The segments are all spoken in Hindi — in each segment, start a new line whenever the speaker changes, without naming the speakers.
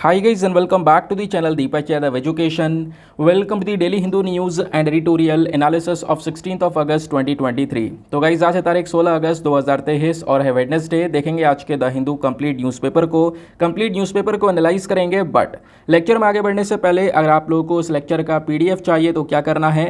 Hi guys and welcome back to the channel Deepak Yadav Education. Welcome to the Daily Hindu News and Editorial Analysis of 16th of August 2023. तो गाइज आज है तारीख 16 अगस्त 2023 और है वेडनेसडे। देखेंगे आज के द हिंदू कंप्लीट न्यूज़पेपर को एनालाइज करेंगे। बट लेक्चर में आगे बढ़ने से पहले अगर आप लोगों को इस लेक्चर का पीडीएफ चाहिए तो क्या करना है,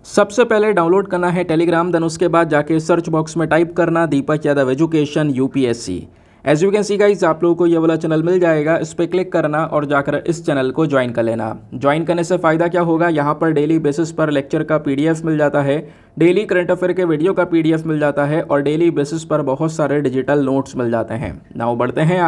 सबसे पहले डाउनलोड करना है टेलीग्राम, देन उसके बाद जाके सर्च बॉक्स में टाइप करना Deepak Yadav education UPSC. As you can see guys आप लोगों को ये वाला चैनल मिल जाएगा, इस पर क्लिक करना और जाकर इस चैनल को ज्वाइन कर लेना। ज्वाइन करने से फ़ायदा क्या होगा, यहाँ पर डेली बेसिस पर लेक्चर का पीडीएफ मिल जाता है, डेली करंट अफेयर के वीडियो का पीडीएफ मिल जाता है और डेली बेसिस पर बहुत सारे डिजिटल नोट्स मिल जाते हैं। नाउ बढ़ते हैं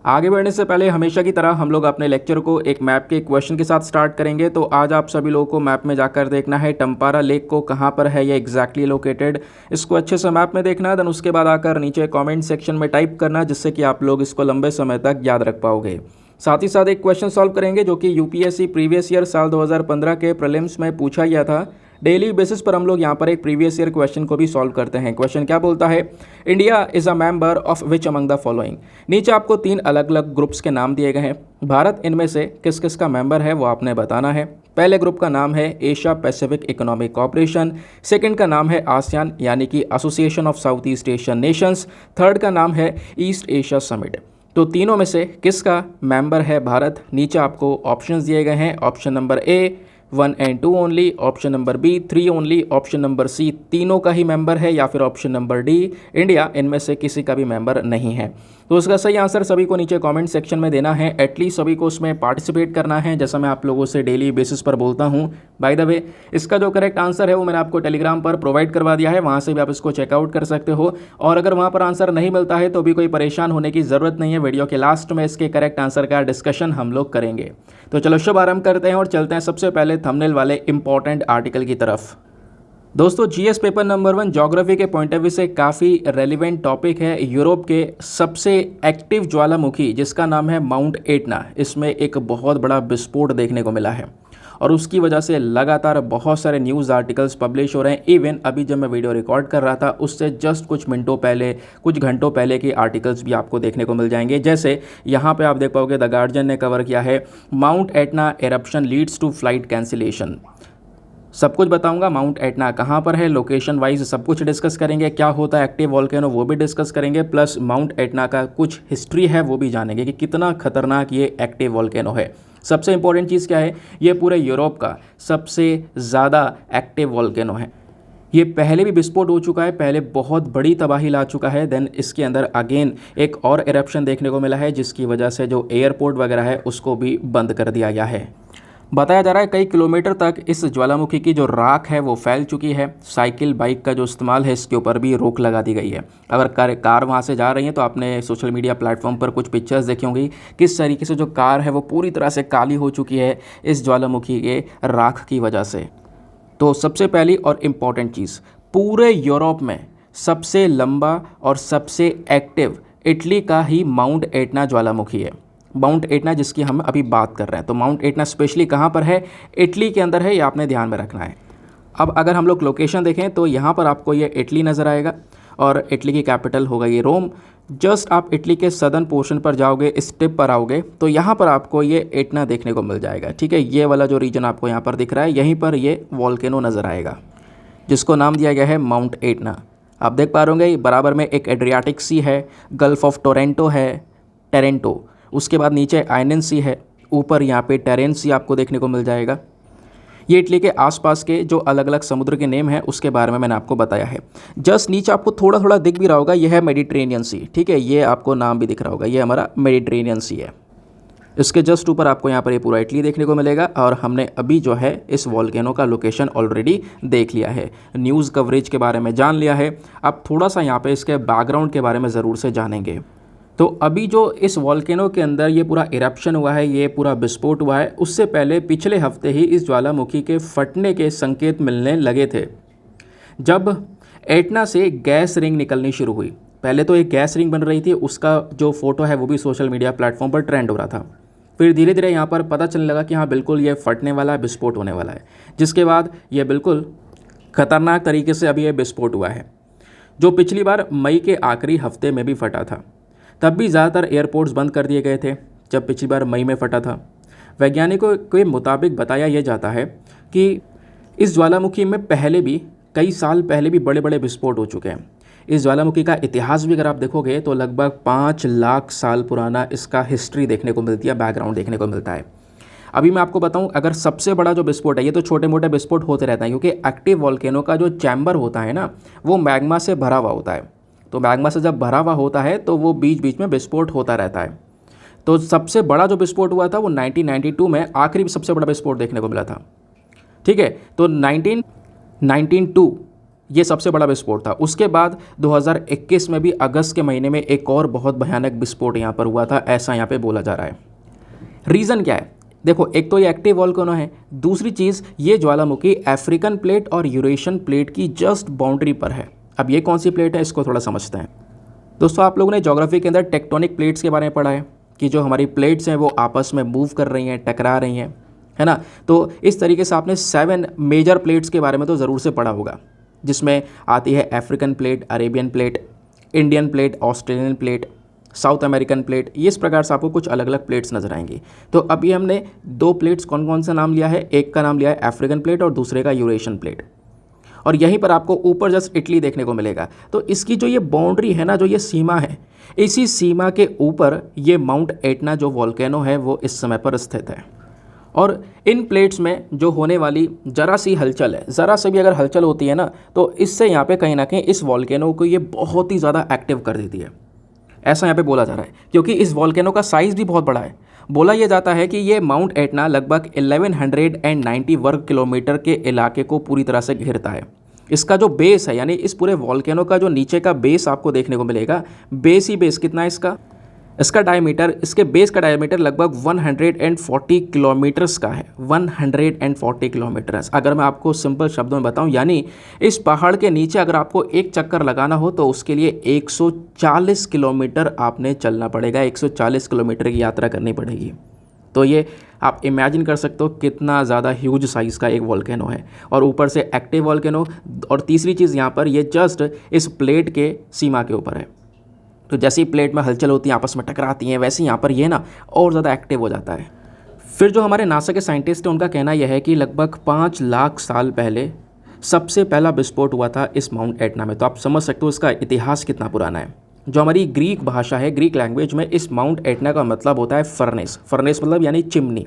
आगे बढ़ने से पहले हमेशा की तरह हम लोग अपने लेक्चर को एक मैप के क्वेश्चन के साथ स्टार्ट करेंगे। तो आज आप सभी लोगों को मैप में जाकर देखना है टम्पारा लेक को कहाँ पर है ये एग्जैक्टली लोकेटेड, इसको अच्छे से मैप में देखना। देन उसके बाद आकर नीचे कमेंट सेक्शन में टाइप करना, जिससे कि आप लोग इसको लंबे समय तक याद रख पाओगे। साथ ही साथ एक क्वेश्चन सॉल्व करेंगे जो कि यूपीएससी प्रीवियस ईयर साल 2015 के प्रीलिम्स में पूछा गया था। डेली बेसिस पर हम लोग यहाँ पर एक प्रीवियस ईयर क्वेश्चन को भी सॉल्व करते हैं। क्वेश्चन क्या बोलता है, India is a member of which among the following. नीचे आपको 3 अलग अलग ग्रुप्स के नाम दिए गए हैं, भारत इनमें से किस किस का मेंबर है वो आपने बताना है। पहले ग्रुप का नाम है Asia Pacific economic corporation, second का नाम है आसियान यानी कि association of south east Asian Nations, third का नाम है ईस्ट एशिया समिट। तो तीनों में से किसका मेंबर है भारत। नीचे आपको ऑप्शंस दिए गए हैं, option number A 1 and 2 only, option number B 3 only, option number C तीनों का ही मेंबर है, या फिर ऑप्शन नंबर डी इंडिया इनमें से किसी का भी मेंबर नहीं है। तो उसका सही आंसर सभी को नीचे कमेंट सेक्शन में देना है, एटलीस्ट सभी को उसमें पार्टिसिपेट करना है, जैसा मैं आप लोगों से डेली बेसिस पर बोलता हूँ। बाय द वे इसका जो करेक्ट आंसर है वो मैंने आपको टेलीग्राम पर प्रोवाइड करवा दिया है, वहाँ से भी आप इसको चेकआउट कर सकते हो। और अगर वहाँ पर आंसर नहीं मिलता है तो भी कोई परेशान होने की ज़रूरत नहीं है, वीडियो के लास्ट में इसके करेक्ट आंसर का डिस्कशन हम लोग करेंगे। तो चलो शुभ आरंभ करते हैं और चलते हैं सबसे पहले थंबनेल वाले इंपॉर्टेंट आर्टिकल की तरफ। दोस्तों जीएस पेपर नंबर 1 ज्योग्राफी के पॉइंट ऑफ व्यू से काफ़ी रेलिवेंट टॉपिक है। यूरोप के सबसे एक्टिव ज्वालामुखी जिसका नाम है माउंट एटना, इसमें एक बहुत बड़ा विस्फोट देखने को मिला है और उसकी वजह से लगातार बहुत सारे न्यूज़ आर्टिकल्स पब्लिश हो रहे हैं। इवन अभी जब मैं वीडियो रिकॉर्ड कर रहा था उससे जस्ट कुछ मिनटों पहले, कुछ घंटों पहले के आर्टिकल्स भी आपको देखने को मिल जाएंगे। जैसे यहाँ पे आप देख पाओगे द गार्जियन ने कवर किया है, Mount Etna eruption leads to flight cancellation. सब कुछ बताऊंगा, माउंट एटना कहाँ पर है, लोकेशन वाइज सब कुछ डिस्कस करेंगे, क्या होता है एक्टिव वॉल्केनो वो भी डिस्कस करेंगे, प्लस माउंट एटना का कुछ हिस्ट्री है वो भी जानेंगे कि कितना खतरनाक ये एक्टिव वॉल्केनो है। सबसे इंपॉर्टेंट चीज़ क्या है, ये पूरे यूरोप का सबसे ज़्यादा एक्टिव वॉल्केनो है। ये पहले भी विस्फोट हो चुका है, पहले बहुत बड़ी तबाही ला चुका है, देन इसके अंदर अगेन एक और एरप्शन देखने को मिला है जिसकी वजह से जो एयरपोर्ट वगैरह है उसको भी बंद कर दिया गया है। बताया जा रहा है कई किलोमीटर तक इस ज्वालामुखी की जो राख है वो फैल चुकी है। साइकिल बाइक का जो इस्तेमाल है इसके ऊपर भी रोक लगा दी गई है। अगर कार वहाँ से जा रही है तो आपने सोशल मीडिया प्लेटफॉर्म पर कुछ पिक्चर्स देखी होंगी, किस तरीके से जो कार है वो पूरी तरह से काली हो चुकी है इस ज्वालामुखी के राख की वजह से। तो सबसे पहली और इम्पॉर्टेंट चीज़, पूरे यूरोप में सबसे लंबा और सबसे एक्टिव इटली का ही माउंट एटना ज्वालामुखी है। माउंट एटना जिसकी हम अभी बात कर रहे हैं, तो माउंट एटना स्पेशली कहाँ पर है, इटली के अंदर है, ये आपने ध्यान में रखना है। अब अगर हम लोग लोकेशन देखें तो यहाँ पर आपको ये इटली नज़र आएगा और इटली की कैपिटल होगा ये रोम। जस्ट आप इटली के सदर्न पोर्शन पर जाओगे, इस टिप पर आओगे तो यहाँ पर आपको ये एटना देखने को मिल जाएगा। ठीक है, ये वाला जो रीजन आपको यहाँ पर दिख रहा है, यहीं पर ये वॉल्केनो नज़र आएगा जिसको नाम दिया गया है माउंट एटना। आप देख पा रहे होंगे बराबर में एक एड्रियाटिक सी है, गल्फ ऑफ टोरेंटो है, टेरेंटो, उसके बाद नीचे आयरन सी है, ऊपर यहाँ पे टेरेन सी आपको देखने को मिल जाएगा। ये इटली के आसपास के जो अलग अलग समुद्र के नेम हैं उसके बारे में मैंने आपको बताया है। जस्ट नीचे आपको थोड़ा थोड़ा दिख भी रहा होगा, यह है मेडिटेरेनियन सी। ठीक है, ये आपको नाम भी दिख रहा होगा, ये हमारा मेडिटेरेनियन सी है। इसके जस्ट ऊपर आपको यहाँ पर ये पूरा इटली देखने को मिलेगा और हमने अभी जो है इस वॉल्केनो का लोकेशन ऑलरेडी देख लिया है, न्यूज़ कवरेज के बारे में जान लिया है। अब थोड़ा सा यहाँ पे इसके बैकग्राउंड के बारे में ज़रूर से जानेंगे। तो अभी जो इस वॉल्केनो के अंदर ये पूरा इरप्शन हुआ है, ये पूरा विस्फोट हुआ है, उससे पहले पिछले हफ्ते ही इस ज्वालामुखी के फटने के संकेत मिलने लगे थे। जब एटना से गैस रिंग निकलनी शुरू हुई, पहले तो एक गैस रिंग बन रही थी, उसका जो फोटो है वो भी सोशल मीडिया प्लेटफॉर्म पर ट्रेंड हो रहा था। फिर धीरे धीरे यहाँ पर पता चलने लगा कि हाँ बिल्कुल ये फटने वाला है, विस्फोट होने वाला है, जिसके बाद ये बिल्कुल खतरनाक तरीके से अभी ये विस्फोट हुआ है, जो पिछली बार मई के आखिरी हफ्ते में भी फटा था। तब भी ज़्यादातर एयरपोर्ट्स बंद कर दिए गए थे, जब पिछली बार मई में फटा था। वैज्ञानिकों के मुताबिक बताया यह जाता है कि इस ज्वालामुखी में पहले भी कई साल पहले भी बड़े बड़े विस्फोट हो चुके हैं। इस ज्वालामुखी का इतिहास भी अगर आप देखोगे तो लगभग 5 लाख साल पुराना इसका हिस्ट्री देखने को मिलती है, बैकग्राउंड देखने को मिलता है। अभी मैं आपको बताऊं, अगर सबसे बड़ा जो विस्फोट है, ये तो छोटे मोटे विस्फोट होते रहते हैं क्योंकि एक्टिव वॉल्केनो का जो चैम्बर होता है ना, वो मैग्मा से भरा हुआ होता है। तो मैग्मा से जब भरा हुआ होता है तो वो बीच बीच में विस्फोट होता रहता है। तो सबसे बड़ा जो विस्फोट हुआ था वो 1992 में आखिरी सबसे बड़ा विस्फोट देखने को मिला था। ठीक है, तो 1992 ये सबसे बड़ा विस्फोट था। उसके बाद 2021 में भी अगस्त के महीने में एक और बहुत भयानक विस्फोट यहाँ पर हुआ था, ऐसा यहाँ पे बोला जा रहा है। रीज़न क्या है? देखो, एक तो ये एक्टिव वॉल्केनो है, दूसरी चीज़ ये ज्वालामुखी अफ्रीकन प्लेट और यूरेशियन प्लेट की जस्ट बाउंड्री पर है। अब ये कौन सी प्लेट है, इसको थोड़ा समझते हैं। दोस्तों, आप लोगों ने ज्योग्राफी के अंदर टेक्टोनिक प्लेट्स के बारे में पढ़ा है कि जो हमारी प्लेट्स हैं वो आपस में मूव कर रही हैं, टकरा रही हैं, है ना। तो इस तरीके से आपने 7 मेजर प्लेट्स के बारे में तो ज़रूर से पढ़ा होगा, जिसमें आती है African plate, Arabian plate, Indian plate, Australian plate, south American plate. ये इस प्रकार से आपको कुछ अलग अलग प्लेट्स नजर आएंगी। तो अभी हमने 2 प्लेट्स कौन कौन सा नाम लिया है, एक का नाम लिया है अफ्रीकन प्लेट और दूसरे का यूरेशियन प्लेट। और यहीं पर आपको ऊपर जस्ट इटली देखने को मिलेगा। तो इसकी जो ये बाउंड्री है ना, जो ये सीमा है, इसी सीमा के ऊपर ये माउंट एटना जो वॉल्केनो है वो इस समय पर स्थित है। और इन प्लेट्स में जो होने वाली ज़रा सी हलचल है, ज़रा से भी अगर हलचल होती है ना, तो इससे यहाँ पे कहीं ना कहीं इस वॉल्केनो को ये बहुत ही ज़्यादा एक्टिव कर देती है, ऐसा यहाँ पे बोला जा रहा है। क्योंकि इस वॉल्केनो का साइज़ भी बहुत बड़ा है। बोला यह जाता है कि ये माउंट एटना लगभग 1190 वर्ग किलोमीटर के इलाके को पूरी तरह से घेरता है। इसका जो बेस है, यानी इस पूरे वॉल्केनो का जो नीचे का बेस आपको देखने को मिलेगा, बेस ही बेस कितना है इसका डायमीटर, इसके बेस का डायमीटर लगभग 140 किलोमीटर्स का है। 140 किलोमीटर्स। अगर मैं आपको सिंपल शब्दों में बताऊं, यानी इस पहाड़ के नीचे अगर आपको एक चक्कर लगाना हो तो उसके लिए 140 किलोमीटर आपने चलना पड़ेगा, 140 किलोमीटर की यात्रा करनी पड़ेगी। तो ये आप इमेजिन कर सकते हो कितना ज़्यादा ह्यूज साइज़ का एक वॉल्केनो है, और ऊपर से एक्टिव वॉल्केनो। और तीसरी चीज़ यहाँ पर, ये जस्ट इस प्लेट के सीमा के ऊपर है। तो जैसे ही प्लेट में हलचल होती है, आपस में टकराती हैं, वैसे ही यहाँ पर ये ना और ज़्यादा एक्टिव हो जाता है। फिर जो हमारे नासा के साइंटिस्ट हैं, उनका कहना यह है कि लगभग 5 लाख साल पहले सबसे पहला विस्फोट हुआ था इस माउंट एटना में। तो आप समझ सकते हो इसका इतिहास कितना पुराना है। जो हमारी ग्रीक भाषा है, ग्रीक लैंग्वेज में इस माउंट एटना का मतलब होता है फर्नेस। फर्नेस मतलब यानी चिमनी।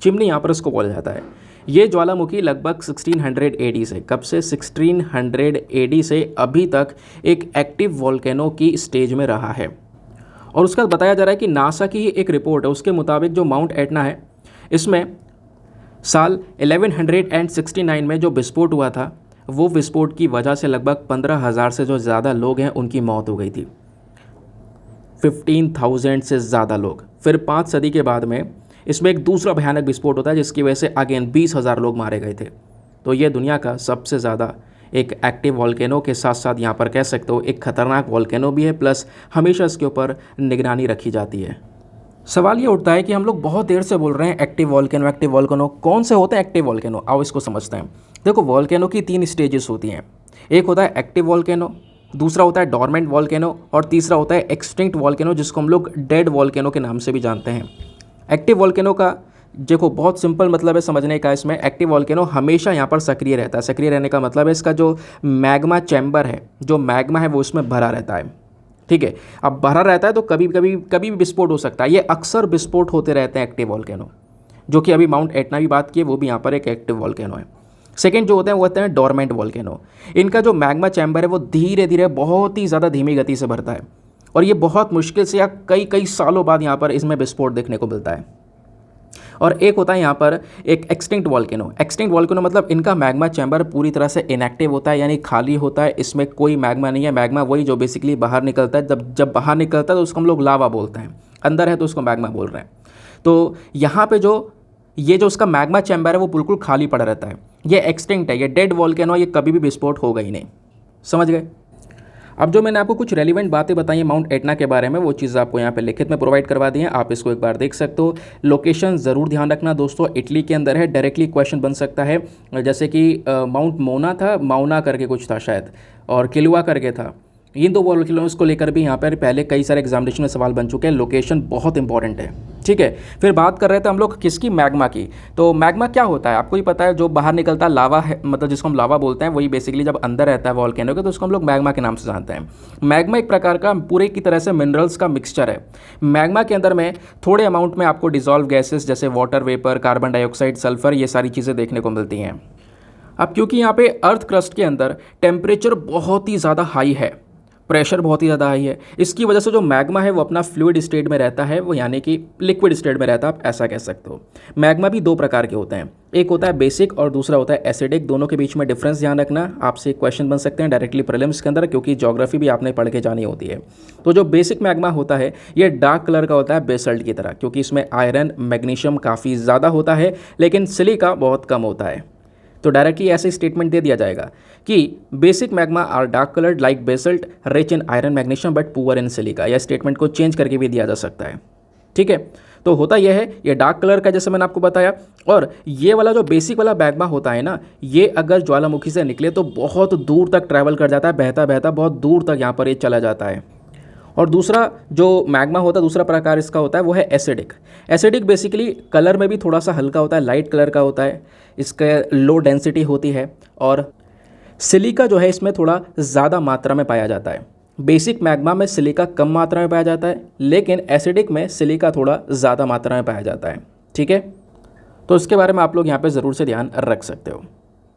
चिमनी यहाँ पर इसको बोला जाता है। ये ज्वालामुखी लगभग 1600 एडी से, कब से, 1600 एडी से अभी तक एक एक्टिव वॉल्केनो की स्टेज में रहा है। और उसका बताया जा रहा है कि नासा की ही एक रिपोर्ट है, उसके मुताबिक जो माउंट एटना है, इसमें साल 1169 में जो विस्फोट हुआ था, वो विस्फोट की वजह से लगभग 15,000 से जो ज़्यादा लोग हैं उनकी मौत हो गई थी। 15,000 से ज़्यादा लोग। फिर 5 सदी के बाद में इसमें एक दूसरा भयानक विस्फोट होता है, जिसकी वजह से अगेन 20,000 लोग मारे गए थे। तो ये दुनिया का सबसे ज़्यादा एक एक्टिव वॉल्केनो के साथ साथ यहाँ पर कह सकते हो एक ख़तरनाक वॉल्केनो भी है, प्लस हमेशा इसके ऊपर निगरानी रखी जाती है। सवाल ये उठता है कि हम लोग बहुत देर से बोल रहे हैं एक्टिव वॉल्केनो, कौन से होते हैं एक्टिव वॉल्केनो? आओ इसको समझते हैं। देखो, वॉल्केनो की 3 स्टेजेस होती हैं। एक होता है एक्टिव वॉल्केनो, दूसरा होता है डॉर्मेंट वॉल्केनो, और तीसरा होता है एक्सटिंक्ट वॉल्केनो, जिसको हम लोग डेड वॉल्केनो के नाम से भी जानते हैं। एक्टिव वॉल्केनो का देखो बहुत सिंपल मतलब है समझने का। इसमें एक्टिव वॉल्केनो हमेशा यहाँ पर सक्रिय रहता है। सक्रिय रहने का मतलब है इसका जो मैग्मा चैम्बर है, जो मैग्मा है वो इसमें भरा रहता है। ठीक है, अब भरा रहता है तो कभी भी विस्फोट हो सकता है। ये अक्सर विस्फोट होते रहते हैं एक्टिव वॉल्केनो, जो कि अभी माउंट एटना की बात की है, वो भी यहाँ पर एक एक्टिव वॉल्केनो है। सेकेंड जो होते हैं वो होते हैं डोरमेंट वॉल्केनो। इनका जो मैग्मा चैम्बर है वो धीरे धीरे बहुत ही ज़्यादा धीमी गति से भरता है, और ये बहुत मुश्किल से या कई सालों बाद यहाँ पर इसमें विस्फोट देखने को मिलता है। और एक होता है यहाँ पर एक एक्सटिंक्ट वॉल्केनो। एक्सटिंक्ट वॉल्केनो मतलब इनका मैग्मा चैम्बर पूरी तरह से इनएक्टिव होता है, यानी खाली होता है, इसमें कोई मैग्मा नहीं है। मैग्मा वही जो बेसिकली बाहर निकलता है, जब बाहर निकलता है तो उसको हम लोग लावा बोलते हैं, अंदर है तो उसको मैग्मा बोल रहे हैं। तो यहाँ पे ये जो उसका मैग्मा चैम्बर है वो बिल्कुल खाली पड़ा रहता है। ये एक्सटिंक्ट है, ये डेड वॉल्केनो, ये कभी भी विस्फोट होगा ही नहीं। समझ गए? अब जो मैंने आपको कुछ रेलिवेंट बातें बताई हैं माउंट एटना के बारे में, वो चीज़ आपको यहाँ पे लिखित में प्रोवाइड करवा दी हैं, आप इसको एक बार देख सकते हो। लोकेशन ज़रूर ध्यान रखना दोस्तों, इटली के अंदर है। डायरेक्टली क्वेश्चन बन सकता है, जैसे कि माउंट मोना था, माउना करके कुछ था शायद, और किलुआ करके था। इन 2 वॉल्केनोस को लेकर भी यहाँ पर पहले कई सारे एग्जामिनेशन में सवाल बन चुके हैं। लोकेशन बहुत इंपॉर्टेंट है। ठीक है। फिर बात कर रहे थे हम लोग किसकी, मैग्मा की। तो मैग्मा क्या होता है आपको ही पता है, जो बाहर निकलता है लावा है, मतलब जिसको हम लावा बोलते हैं, वही बेसिकली जब अंदर रहता है वॉल्केनो के तो उसको हम लोग मैग्मा के नाम से जानते हैं। मैग्मा एक प्रकार का पूरे की तरह से मिनरल्स का मिक्सचर है। मैग्मा के अंदर में थोड़े अमाउंट में आपको डिजॉल्व गैसेस जैसे water vapour, carbon dioxide, sulphur, ये सारी चीज़ें देखने को मिलती हैं। अब क्योंकि यहाँ पे अर्थ क्रस्ट के अंदर टेम्परेचर बहुत ही ज़्यादा हाई है, प्रेशर बहुत ही ज़्यादा हाई है, इसकी वजह से जो मैग्मा है वो अपना फ्लूइड स्टेट में रहता है, वो यानी कि लिक्विड स्टेट में रहता है, आप ऐसा कह सकते हो। मैग्मा भी दो प्रकार के होते हैं, एक होता है बेसिक और दूसरा होता है एसिडिक। दोनों के बीच में डिफरेंस ध्यान रखना, आपसे क्वेश्चन बन सकते हैं डायरेक्टली प्रीलिम्स के अंदर, क्योंकि ज्योग्राफी भी आपने पढ़ के जानी होती है। तो जो बेसिक मैग्मा होता है ये डार्क कलर का होता है बेसल्ट की तरह, क्योंकि इसमें आयरन मैग्नीशियम काफ़ी ज़्यादा होता है, लेकिन सिलिका बहुत कम होता है। तो डायरेक्टली ऐसे स्टेटमेंट दे दिया जाएगा कि basic magma are dark coloured like basalt, rich in iron magnesium but poor in silica. यह स्टेटमेंट को चेंज करके भी दिया जा सकता है। ठीक है, तो होता यह है, ये डार्क कलर का जैसे मैंने आपको बताया, और ये वाला जो बेसिक वाला मैग्मा होता है ना, ये अगर ज्वालामुखी से निकले तो बहुत दूर तक ट्रैवल कर जाता है, बहता बहता बहुत दूर तक यहाँ पर ये चला जाता है। और दूसरा जो मैग्मा होता है, दूसरा प्रकार इसका होता है वो है एसिडिक। एसिडिक बेसिकली कलर में भी थोड़ा सा हल्का होता है, लाइट कलर का होता है, इसका लो डेंसिटी होती है, और सिलिका जो है इसमें थोड़ा ज़्यादा मात्रा में पाया जाता है। बेसिक मैग्मा में सिलिका कम मात्रा में पाया जाता है, लेकिन एसिडिक में सिलिका थोड़ा ज़्यादा मात्रा में पाया जाता है। ठीक है, तो इसके बारे में आप लोग यहाँ पे ज़रूर से ध्यान रख सकते हो।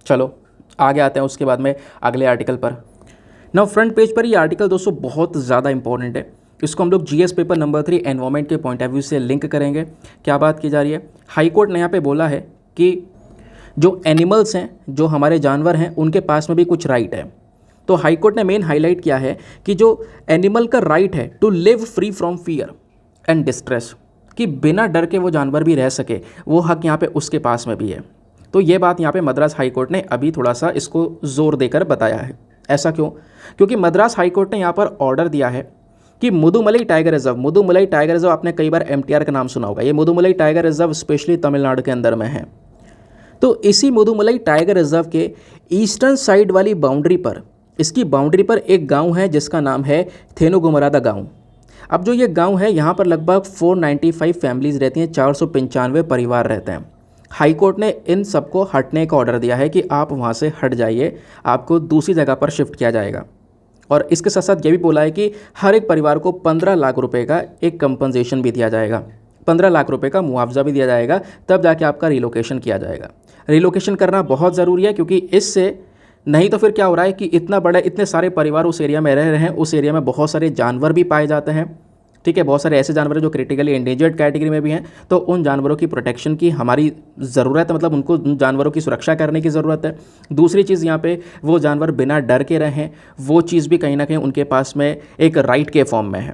चलो आगे आते हैं उसके बाद में अगले आर्टिकल पर। नाउ फ्रंट पेज पर ये आर्टिकल दोस्तों बहुत ज़्यादा इंपॉर्टेंट है, इसको हम लोग जीएस पेपर नंबर 3 एनवायरमेंट के पॉइंट ऑफ व्यू से लिंक करेंगे। क्या बात की जा रही है, हाई कोर्ट ने यहाँ पे बोला है कि जो एनिमल्स हैं, जो हमारे जानवर हैं, उनके पास में भी कुछ राइट है। तो हाई कोर्ट ने मेन हाईलाइट किया है कि जो एनिमल का राइट है to live free from fear and distress, कि बिना डर के वो जानवर भी रह सके, वो हक यहाँ पे उसके पास में भी है। तो ये बात यहाँ पे मद्रास हाई कोर्ट ने अभी थोड़ा सा इसको जोर देकर बताया है। ऐसा क्यों? क्योंकि मद्रास हाई कोर्ट ने यहाँ पर ऑर्डर दिया है कि Mudumalai tiger reserve, Mudumalai tiger reserve आपने कई बार एमटीआर का नाम सुना होगा, ये Mudumalai tiger reserve specially Tamil Nadu के अंदर में है। तो इसी मुदुमलाई टाइगर रिजर्व के ईस्टर्न साइड वाली बाउंड्री पर, इसकी बाउंड्री पर एक गांव है जिसका नाम है थेनुगुमरादा गांव। अब जो ये गांव है, यहाँ पर लगभग 495 फैमिलीज रहती हैं, 495 परिवार रहते हैं। हाई कोर्ट ने इन सबको हटने का ऑर्डर दिया है कि आप वहाँ से हट जाइए, आपको दूसरी जगह पर शिफ्ट किया जाएगा। और इसके साथ साथ ये भी बोला है कि हर एक परिवार को 15 लाख रुपए का एक कंपनसेशन भी दिया जाएगा, 15 लाख रुपए का मुआवजा भी दिया जाएगा, तब जाके आपका रिलोकेशन किया जाएगा। रिलोकेशन करना बहुत ज़रूरी है, क्योंकि इससे नहीं तो फिर क्या हो रहा है कि इतना बड़ा, इतने सारे परिवार उस एरिया में रह रहे हैं, उस एरिया में बहुत सारे जानवर भी पाए जाते हैं। ठीक है, बहुत सारे ऐसे जानवर जो क्रिटिकली एंडेंजर्ड कैटेगरी में भी हैं, तो उन जानवरों की प्रोटेक्शन की हमारी ज़रूरत है, मतलब उनको, उन जानवरों की सुरक्षा करने की ज़रूरत है। दूसरी चीज़ यहाँ पे वो जानवर बिना डर के रहें, वो चीज़ भी कहीं ना कहीं उनके पास में एक राइट के फॉर्म में है।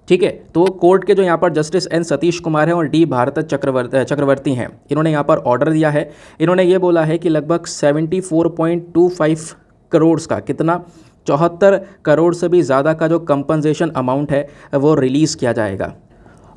ठीक है, तो कोर्ट के जो यहाँ पर जस्टिस एन सतीश कुमार हैं और डी भारत चक्रवर्ती हैं, इन्होंने यहाँ पर ऑर्डर दिया है। इन्होंने ये बोला है कि लगभग 74.25 करोड़ का, कितना, 74 करोड़ से भी ज़्यादा का जो कंपनसेशन अमाउंट है वो रिलीज़ किया जाएगा।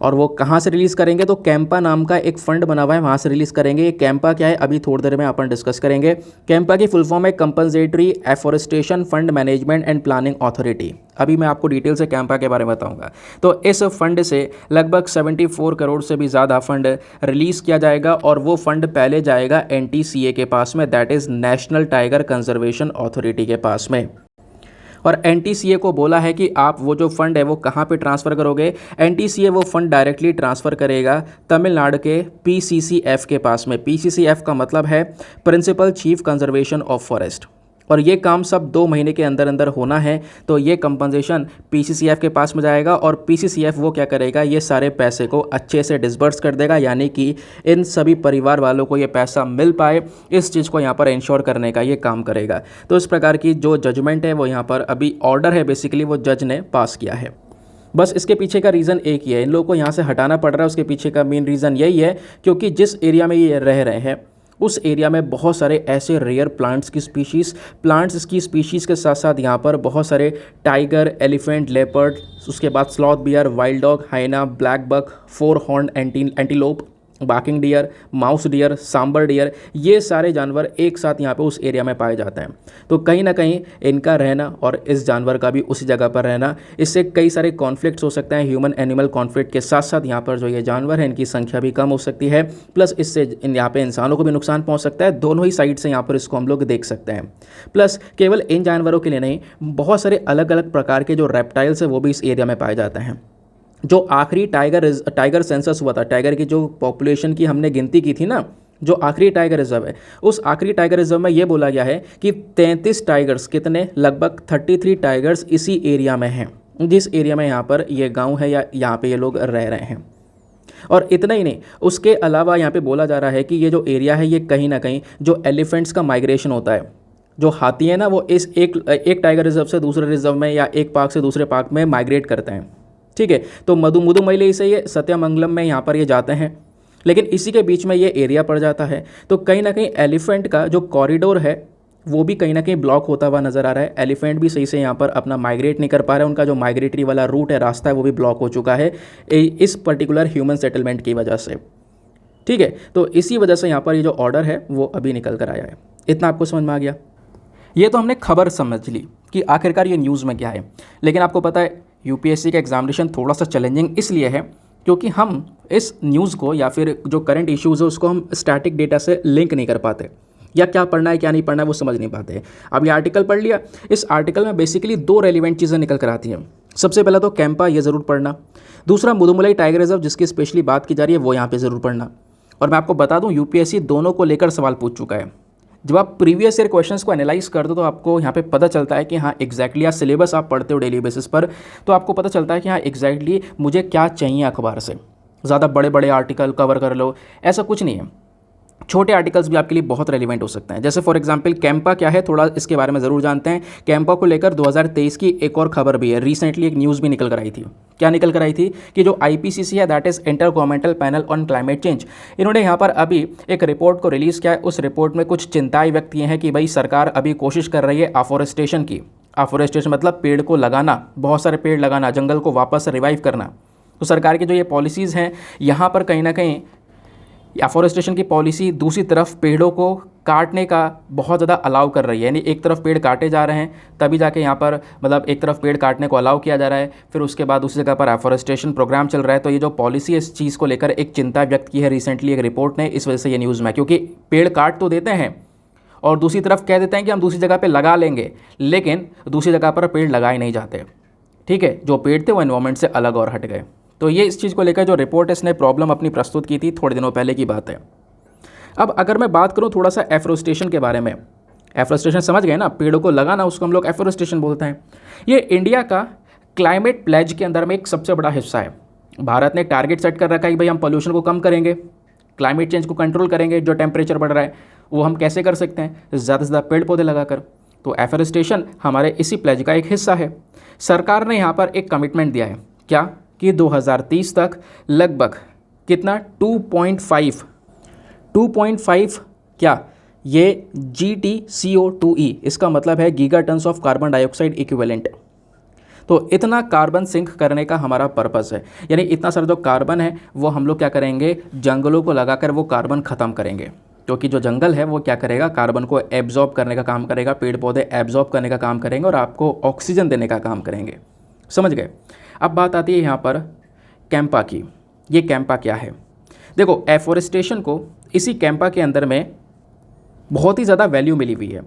और वो कहाँ से रिलीज़ करेंगे? तो कैंपा नाम का एक फ़ंड बना हुआ है, वहाँ से रिलीज़ करेंगे। ये कैंपा क्या है अभी थोड़ी देर में अपन डिस्कस करेंगे। कैंपा की फुल फॉर्म है compensatory afforestation fund management and planning authority. अभी मैं आपको डिटेल से कैंपा के बारे में बताऊंगा। तो इस फंड से लगभग 74 करोड़ से भी ज़्यादा फंड रिलीज़ किया जाएगा, और वो फंड पहले जाएगा NTCA के पास में, that is national tiger conservation authority के पास में। और NTCA को बोला है कि आप वो जो फंड है वो कहाँ पे ट्रांसफ़र करोगे? NTCA वो फंड डायरेक्टली ट्रांसफ़र करेगा तमिलनाडु के PCCF के पास में। PCCF का मतलब है principal chief conservation of forest, और ये काम सब 2 महीने के अंदर अंदर होना है। तो ये कंपनसेशन PCCF के पास में जाएगा, और PCCF वो क्या करेगा, ये सारे पैसे को अच्छे से डिसबर्स कर देगा, यानी कि इन सभी परिवार वालों को ये पैसा मिल पाए, इस चीज़ को यहाँ पर इंश्योर करने का ये काम करेगा। तो इस प्रकार की जो जजमेंट है वो यहाँ पर अभी ऑर्डर है, बेसिकली वो जज ने पास किया है। बस इसके पीछे का रीज़न एक ही है, इन लोगों को यहाँ से हटाना पड़ रहा है। उसके पीछे का मेन रीज़न यही है क्योंकि जिस एरिया में ये रह रहे हैं उस एरिया में बहुत सारे ऐसे रेयर प्लांट्स की स्पीशीज़ के साथ साथ यहाँ पर बहुत सारे टाइगर, एलिफेंट, लेपर्ड, उसके बाद sloth bear, wild dog, hyena, black buck, 4 horn antelope, barking deer, mouse deer, sambar deer, ये सारे जानवर एक साथ यहाँ पे उस एरिया में पाए जाते हैं। तो कहीं ना कहीं इनका रहना और इस जानवर का भी उसी जगह पर रहना, इससे कई सारे कॉन्फ्लिक्ट्स हो सकते हैं। ह्यूमन एनिमल कॉन्फ्लिक्ट के साथ साथ यहाँ पर जो ये जानवर हैं इनकी संख्या भी कम हो सकती है, प्लस इससे यहाँ पे इंसानों को भी नुकसान पहुँच सकता है। दोनों ही साइड से यहाँ पर इसको हम लोग देख सकते हैं। प्लस केवल इन जानवरों के लिए नहीं, बहुत सारे अलग अलग प्रकार के जो रेप्टाइल्स हैं वो भी इस एरिया में पाए जाते हैं। जो आखिरी टाइगर सेंसस हुआ था, टाइगर की जो पॉपुलेशन की हमने गिनती की थी ना, जो आखिरी टाइगर रिजर्व है, उस आखिरी टाइगर रिजर्व में ये बोला गया है कि 33 टाइगर्स, कितने, लगभग 33 टाइगर्स इसी एरिया में हैं, जिस एरिया में यहाँ पर ये गांव है या यहाँ पे ये लोग रह रहे हैं। और इतना ही नहीं, उसके अलावा यहाँ पे बोला जा रहा है कि ये जो एरिया है ये कहीं ना कहीं जो एलिफेंट्स का माइग्रेशन होता है, जो हाथी है ना, वो इस एक टाइगर रिजर्व से दूसरे रिजर्व में या एक पार्क से दूसरे पार्क में माइग्रेट करते हैं। ठीक है, तो मुदुमैले से ये सत्यमंगलम में यहाँ पर ये जाते हैं, लेकिन इसी के बीच में ये एरिया पड़ जाता है। तो कहीं ना कहीं एलिफेंट का जो कॉरिडोर है वो भी कहीं ना कहीं ब्लॉक होता हुआ नज़र आ रहा है। एलिफेंट भी सही से यहाँ पर अपना माइग्रेट नहीं कर पा रहे हैं, उनका जो माइग्रेटरी वाला रूट है, रास्ता है, वो भी ब्लॉक हो चुका है इस पर्टिकुलर ह्यूमन सेटलमेंट की वजह से। ठीक है, तो इसी वजह से यहाँ पर ये जो ऑर्डर है वो अभी निकल कर आया है। इतना आपको समझ में आ गया? ये तो हमने खबर समझ ली कि आखिरकार ये न्यूज़ में क्या है, लेकिन आपको पता है यूपीएससी का एग्जामिनेशन थोड़ा सा चैलेंजिंग इसलिए है क्योंकि हम इस न्यूज़ को या फिर जो करंट इश्यूज़ है उसको हम स्टैटिक डेटा से लिंक नहीं कर पाते, या क्या पढ़ना है क्या नहीं पढ़ना है वो समझ नहीं पाते। अब ये आर्टिकल पढ़ लिया, इस आर्टिकल में बेसिकली 2 रेलिवेंट चीज़ें निकल कर आती हैं। सबसे पहला तो कैंपा, ये ज़रूर पढ़ना। दूसरा मुदुमलाई टाइगर रिजर्व जिसकी स्पेशली बात की जा रही है वो यहाँ पर ज़रूर पढ़ना। और मैं आपको बता दूँ यूपीएससी दोनों को लेकर सवाल पूछ चुका है। जब आप प्रीवियस ईयर क्वेश्चंस को एनालाइज कर दो तो आपको यहाँ पे पता चलता है कि हाँ एग्जैक्टली या सिलेबस आप पढ़ते हो डेली बेसिस पर, तो आपको पता चलता है कि हाँ एग्जैक्टली मुझे क्या चाहिए अखबार से। ज़्यादा बड़े बड़े आर्टिकल कवर कर लो, ऐसा कुछ नहीं है। छोटे आर्टिकल्स भी आपके लिए बहुत रेलिवेंट हो सकते हैं। जैसे फॉर एग्जांपल कैंपा क्या है, थोड़ा इसके बारे में ज़रूर जानते हैं। कैंपा को लेकर 2023 की एक और खबर भी है, रिसेंटली एक न्यूज़ भी निकल कर आई थी। क्या निकल कर आई थी कि जो IPCC है, that is inter governmental panel on climate change, इन्होंने यहाँ पर अभी एक रिपोर्ट को रिलीज़ किया है। उस रिपोर्ट में कुछ चिंताएं व्यक्त की हैं कि भाई सरकार अभी कोशिश कर रही है अफॉरेस्टेशन की। अफॉरेस्टेशन मतलब पेड़ को लगाना, बहुत सारे पेड़ लगाना, जंगल को वापस रिवाइव करना। तो सरकार की जो ये पॉलिसीज़ हैं यहाँ पर कहीं ना कहीं एफॉरेस्टेशन की पॉलिसी दूसरी तरफ पेड़ों को काटने का बहुत ज़्यादा अलाउ कर रही है। यानी एक तरफ पेड़ काटे जा रहे हैं तभी जाके यहाँ पर मतलब एक तरफ पेड़ काटने को अलाउ किया जा रहा है, फिर उसके बाद दूसरी जगह पर एफॉरेस्टेशन प्रोग्राम चल रहा है। तो ये जो पॉलिसी है इस चीज़ को लेकर एक चिंता व्यक्त की है रिसेंटली एक रिपोर्ट ने, इस वजह से ये न्यूज़ में, क्योंकि पेड़ काट तो देते हैं और दूसरी तरफ कह देते हैं कि हम दूसरी जगह पर लगा लेंगे, लेकिन दूसरी जगह पर पेड़ लगाए नहीं जाते। ठीक है, जो पेड़ थे वो एनवायरमेंट से अलग और हट गए। तो ये इस चीज़ को लेकर जो रिपोर्ट इसने प्रॉब्लम अपनी प्रस्तुत की थी, थोड़े दिनों पहले की बात है। अब अगर मैं बात करूं थोड़ा सा एफॉरेस्टेशन के बारे में, एफॉरेस्टेशन समझ गए ना, पेड़ों को लगाना, उसको हम लोग एफॉरेस्टेशन बोलते हैं। ये इंडिया का क्लाइमेट प्लेज के अंदर में एक सबसे बड़ा हिस्सा है। भारत ने टारगेट सेट कर रखा है कि भाई हम पोल्यूशन को कम करेंगे, क्लाइमेट चेंज को कंट्रोल करेंगे, जो टेम्परेचर बढ़ रहा है वो हम कैसे कर सकते हैं, ज़्यादा से ज़्यादा पेड़ पौधे लगाकर। तो एफॉरेस्टेशन हमारे इसी प्लेज का एक हिस्सा है। सरकार ने यहाँ पर एक कमिटमेंट दिया है, क्या कि 2030 तक लगभग कितना 2.5 क्या, ये GTCO2e, इसका मतलब है giga tons of carbon dioxide equivalent. तो इतना कार्बन सिंक करने का हमारा पर्पस है। यानी इतना सारा जो कार्बन है वो हम लोग क्या करेंगे, जंगलों को लगाकर वो कार्बन ख़त्म करेंगे। क्योंकि जो जंगल है वो क्या करेगा, कार्बन को एब्जॉर्ब करने का काम करेगा, पेड़ पौधे एब्जॉर्ब करने का काम करेंगे और आपको ऑक्सीजन देने का काम करेंगे। समझ गए? अब बात आती है यहाँ पर कैंपा की। ये कैंपा क्या है? देखो, एफॉरेस्टेशन को इसी कैंपा के अंदर में बहुत ही ज़्यादा वैल्यू मिली हुई है।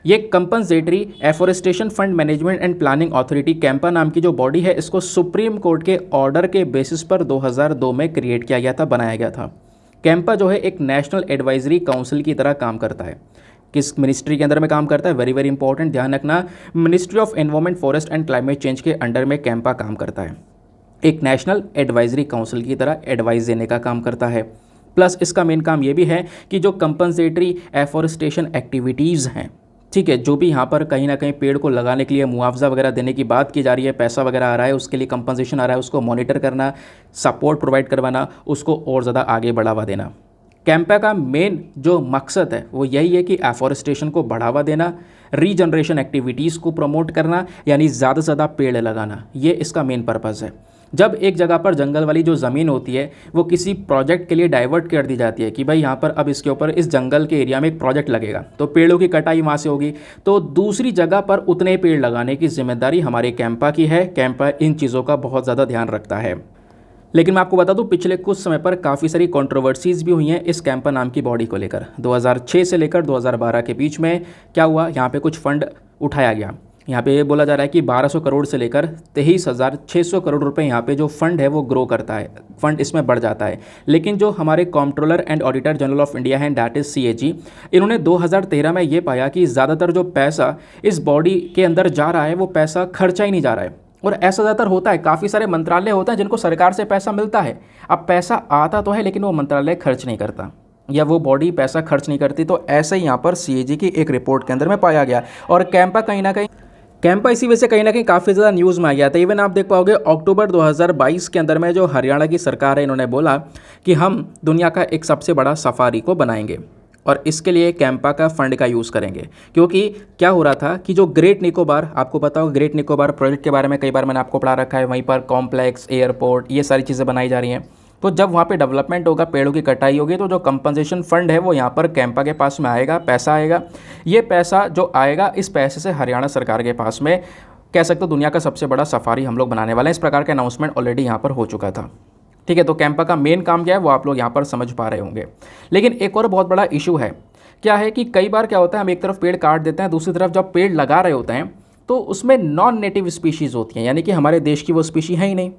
ये compensatory afforestation fund management and planning authority, Campa नाम की जो बॉडी है, इसको सुप्रीम कोर्ट के ऑर्डर के बेसिस पर 2002 में क्रिएट किया गया था, बनाया गया था। कैंपा जो है एक नेशनल एडवाइजरी काउंसिल की तरह काम करता है। किस मिनिस्ट्री के अंदर में काम करता है? वेरी वेरी इंपॉर्टेंट, ध्यान रखना, ministry of environment, forest and climate change के अंडर में कैंपा काम करता है। एक नेशनल एडवाइजरी काउंसिल की तरह एडवाइस देने का काम करता है। प्लस इसका मेन काम ये भी है कि जो कंपनसेटरी एफॉरेस्टेशन एक्टिविटीज़ हैं, ठीक है, जो भी यहाँ पर कहीं ना कहीं पेड़ को लगाने के लिए मुआवजा वगैरह देने की बात की जा रही है, पैसा वगैरह आ रहा है, उसके लिए कंपनसेशन आ रहा है, उसको मॉनिटर करना, सपोर्ट प्रोवाइड करवाना, उसको और ज़्यादा आगे बढ़ावा देना। कैंपा का मेन जो मकसद है वो यही है कि एफॉरेस्टेशन को बढ़ावा देना, रीजनरेशन एक्टिविटीज़ को प्रमोट करना, यानी ज़्यादा से ज़्यादा पेड़ लगाना, ये इसका मेन पर्पज़ है। जब एक जगह पर जंगल वाली जो ज़मीन होती है वो किसी प्रोजेक्ट के लिए डाइवर्ट कर दी जाती है कि भाई यहाँ पर अब इसके ऊपर इस जंगल के एरिया में एक प्रोजेक्ट लगेगा, तो पेड़ों की कटाई वहाँ से होगी, तो दूसरी जगह पर उतने पेड़ लगाने की जिम्मेदारी हमारे कैंपा की है। कैंपा इन चीज़ों का बहुत ज़्यादा ध्यान रखता है। लेकिन मैं आपको बता दूं, पिछले कुछ समय पर काफ़ी सारी कंट्रोवर्सीज भी हुई हैं इस कैंपा नाम की बॉडी को लेकर। 2006 से लेकर 2012 के बीच में क्या हुआ, यहाँ पे कुछ फंड उठाया गया। यहाँ पे ये बोला जा रहा है कि 1200 करोड़ से लेकर 23,600 करोड़ रुपए यहाँ पे जो फंड है वो ग्रो करता है, फंड इसमें बढ़ जाता है। लेकिन जो हमारे comptroller and auditor general of India हैं, दैट इज़ CAG, इन्होंने 2013 में ये पाया कि ज़्यादातर जो पैसा इस बॉडी के अंदर जा रहा है वो पैसा खर्चा ही नहीं जा रहा है। और ऐसा ज़्यादातर होता है, काफ़ी सारे मंत्रालय होते हैं जिनको सरकार से पैसा मिलता है, अब पैसा आता तो है लेकिन वो मंत्रालय खर्च नहीं करता या वो बॉडी पैसा खर्च नहीं करती। तो ऐसे ही यहाँ पर CAG की एक रिपोर्ट के अंदर में पाया गया और कैंपा इसी वजह से कहीं ना कहीं काफ़ी ज़्यादा न्यूज़ में आ गया था। इवन आप देख पाओगे अक्टूबर 2022 के अंदर में जो हरियाणा की सरकार है, इन्होंने बोला कि हम दुनिया का एक सबसे बड़ा सफारी को बनाएंगे और इसके लिए कैंपा का फंड का यूज़ करेंगे। क्योंकि क्या हो रहा था कि जो ग्रेट निकोबार, आपको पता होगा ग्रेट निकोबार प्रोजेक्ट के बारे में कई बार मैंने आपको पढ़ा रखा है, वहीं पर कॉम्प्लेक्स, एयरपोर्ट, ये सारी चीज़ें बनाई जा रही हैं। तो जब वहाँ पे डेवलपमेंट होगा, पेड़ों की कटाई होगी, तो जो कंपनसेशन फंड है वो यहाँ पर कैंपा के पास में आएगा, पैसा आएगा। ये पैसा जो आएगा, इस पैसे से हरियाणा सरकार के पास में कह सकते हो दुनिया का सबसे बड़ा सफारी हम लोग बनाने वाले हैं। इस प्रकार का अनाउंसमेंट ऑलरेडी यहाँ पर हो चुका था। ठीक है, तो कैंपा का मेन काम क्या है वो आप लोग यहाँ पर समझ पा रहे होंगे। लेकिन एक और बहुत बड़ा इशू है, क्या है कि कई बार क्या होता है, हम एक तरफ पेड़ काट देते हैं, दूसरी तरफ जब पेड़ लगा रहे होते हैं तो उसमें नॉन नेटिव स्पीशीज़ होती हैं, यानी कि हमारे देश की वो स्पीशी है ही नहीं,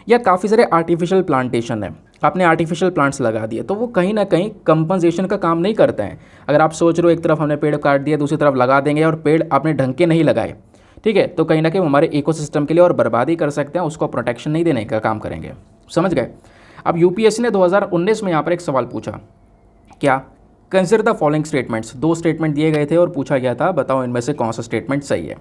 या काफ़ी सारे आर्टिफिशियल प्लांटेशन है, आपने आर्टिफिशियल प्लांट्स लगा दिए, तो वो कहीं ना कहीं कंपनसेशन का काम नहीं करते हैं। अगर आप सोच रहे हो एक तरफ हमने पेड़ काट दिया, दूसरी तरफ लगा देंगे और पेड़ आपने ढंग के नहीं लगाए, ठीक है, तो कहीं ना कहीं हमारे इकोसिस्टम के लिए और बर्बादी कर सकते हैं, उसको प्रोटेक्शन नहीं देने का काम करेंगे। समझ गए। अब UPSC ने 2019 में यहाँ पर एक सवाल पूछा, क्या, consider the following statements. 2 statement दिए गए थे और पूछा गया था बताओ इनमें से कौन सा स्टेटमेंट सही है।